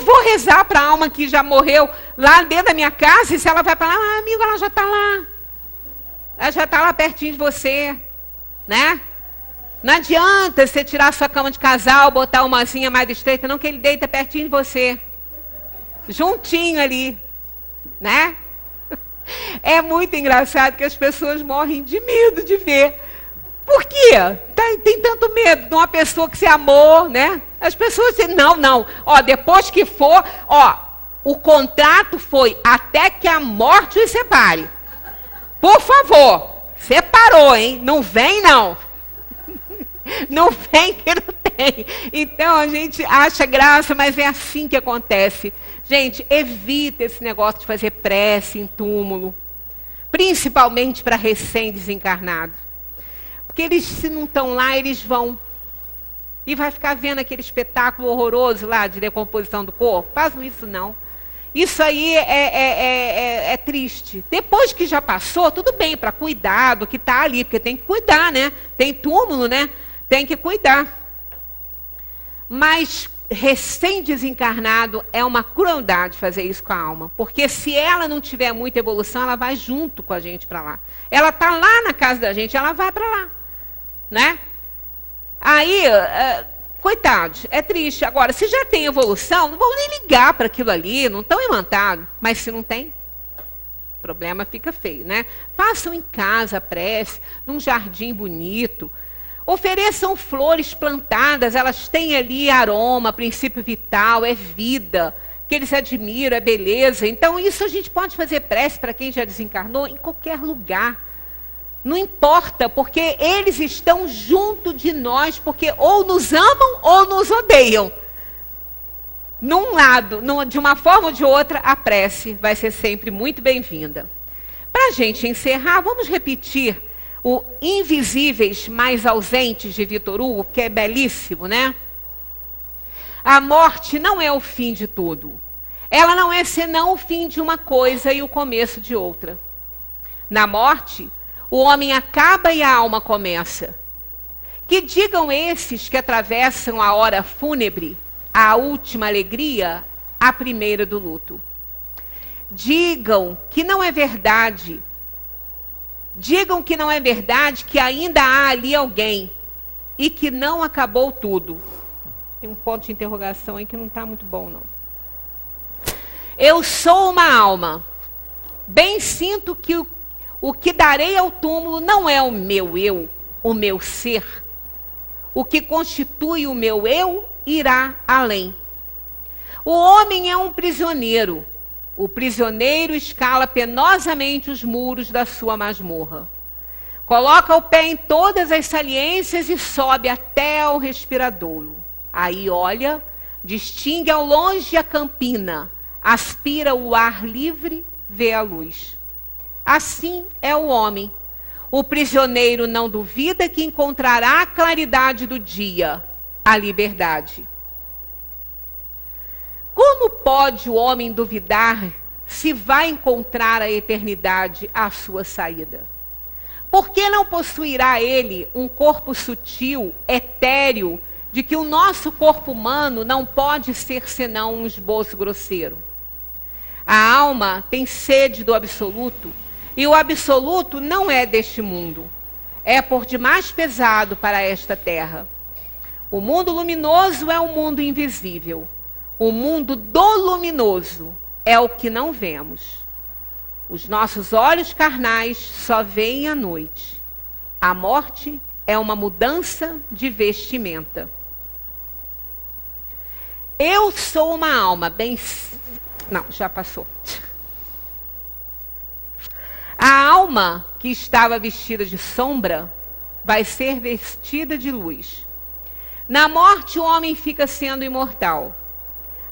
vou rezar para a alma que já morreu lá dentro da minha casa, e se ela vai para lá, amigo, ela já está lá. Ela já está lá pertinho de você, né? Não adianta você tirar a sua cama de casal, botar uma asinha mais estreita, não, que ele deita pertinho de você. Juntinho ali, né? É muito engraçado que as pessoas morrem de medo de ver. Por quê? Tem tanto medo de uma pessoa que se amou, né? As pessoas dizem, não. Ó, depois que for, ó, o contrato foi até que a morte os separe. Por favor, separou, hein? Não vem, não. Não vem que não tem. Então a gente acha graça, mas é assim que acontece. Gente, evita esse negócio de fazer prece em túmulo. Principalmente para recém-desencarnados. Porque eles, se não estão lá, eles vão. E vai ficar vendo aquele espetáculo horroroso lá de decomposição do corpo. Façam isso não. Isso aí é triste. Depois que já passou, tudo bem, para cuidar do que está ali, porque tem que cuidar, né? Tem túmulo, né? Tem que cuidar. Mas recém-desencarnado é uma crueldade fazer isso com a alma. Porque se ela não tiver muita evolução, ela vai junto com a gente para lá. Ela está lá na casa da gente, ela vai para lá. Né? Aí, coitados, é triste. Agora, se já tem evolução, não vão nem ligar para aquilo ali, não estão imantados. Mas se não tem, o problema fica feio, né? Façam em casa a prece, num jardim bonito. Ofereçam flores plantadas, elas têm ali aroma, princípio vital, é vida, que eles admiram, é beleza. Então, isso a gente pode fazer prece para quem já desencarnou em qualquer lugar. Não importa, porque eles estão junto de nós, porque ou nos amam ou nos odeiam. Num lado, de uma forma ou de outra, a prece vai ser sempre muito bem-vinda. Para a gente encerrar, vamos repetir o Invisíveis Mais Ausentes de Vitor Hugo, que é belíssimo, né? A morte não é o fim de tudo. Ela não é senão o fim de uma coisa e o começo de outra. Na morte, o homem acaba e a alma começa. Que digam esses que atravessam a hora fúnebre, a última alegria, a primeira do luto. Digam que não é verdade. Digam que não é verdade, que ainda há ali alguém e que não acabou tudo. Tem um ponto de interrogação aí que não está muito bom, não. Eu sou uma alma. Bem sinto que o que darei ao túmulo não é o meu eu, o meu ser. O que constitui o meu eu irá além. O homem é um prisioneiro. O prisioneiro escala penosamente os muros da sua masmorra. Coloca o pé em todas as saliências e sobe até ao respiradouro. Aí olha, distingue ao longe a campina, aspira o ar livre, vê a luz. Assim é o homem. O prisioneiro não duvida que encontrará a claridade do dia, a liberdade. Como pode o homem duvidar se vai encontrar a eternidade à sua saída? Por que não possuirá ele um corpo sutil, etéreo, de que o nosso corpo humano não pode ser senão um esboço grosseiro? A alma tem sede do absoluto, e o absoluto não é deste mundo. É por demais pesado para esta terra. O mundo luminoso é o mundo invisível. O mundo do luminoso é o que não vemos. Os nossos olhos carnais só veem à noite. A morte é uma mudança de vestimenta. Eu sou uma alma bem... Não, já passou. A alma que estava vestida de sombra vai ser vestida de luz. Na morte o homem fica sendo imortal.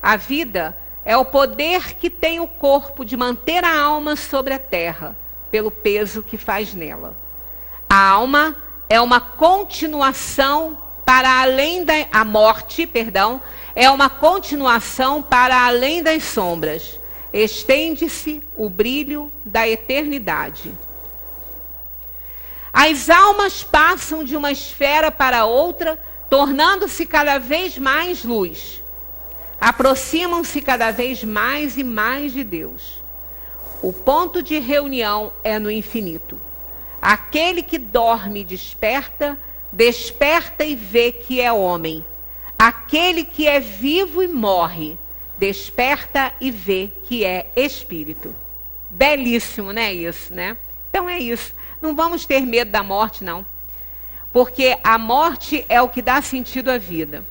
A vida é o poder que tem o corpo de manter a alma sobre a terra, pelo peso que faz nela. A alma é uma continuação para além da... A morte, perdão, é uma continuação para além das sombras. Estende-se o brilho da eternidade. As almas passam de uma esfera para outra, tornando-se cada vez mais luz. Aproximam-se cada vez mais e mais de Deus. O ponto de reunião é no infinito. Aquele que dorme e desperta, desperta e vê que é homem. Aquele que é vivo e morre, desperta e vê que é espírito. Belíssimo, não é isso, né? Então é isso. Não vamos ter medo da morte, não. Porque a morte é o que dá sentido à vida.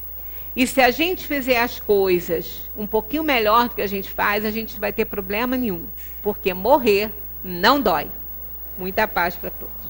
E se a gente fizer as coisas um pouquinho melhor do que a gente faz, a gente não vai ter problema nenhum. Porque morrer não dói. Muita paz para todos.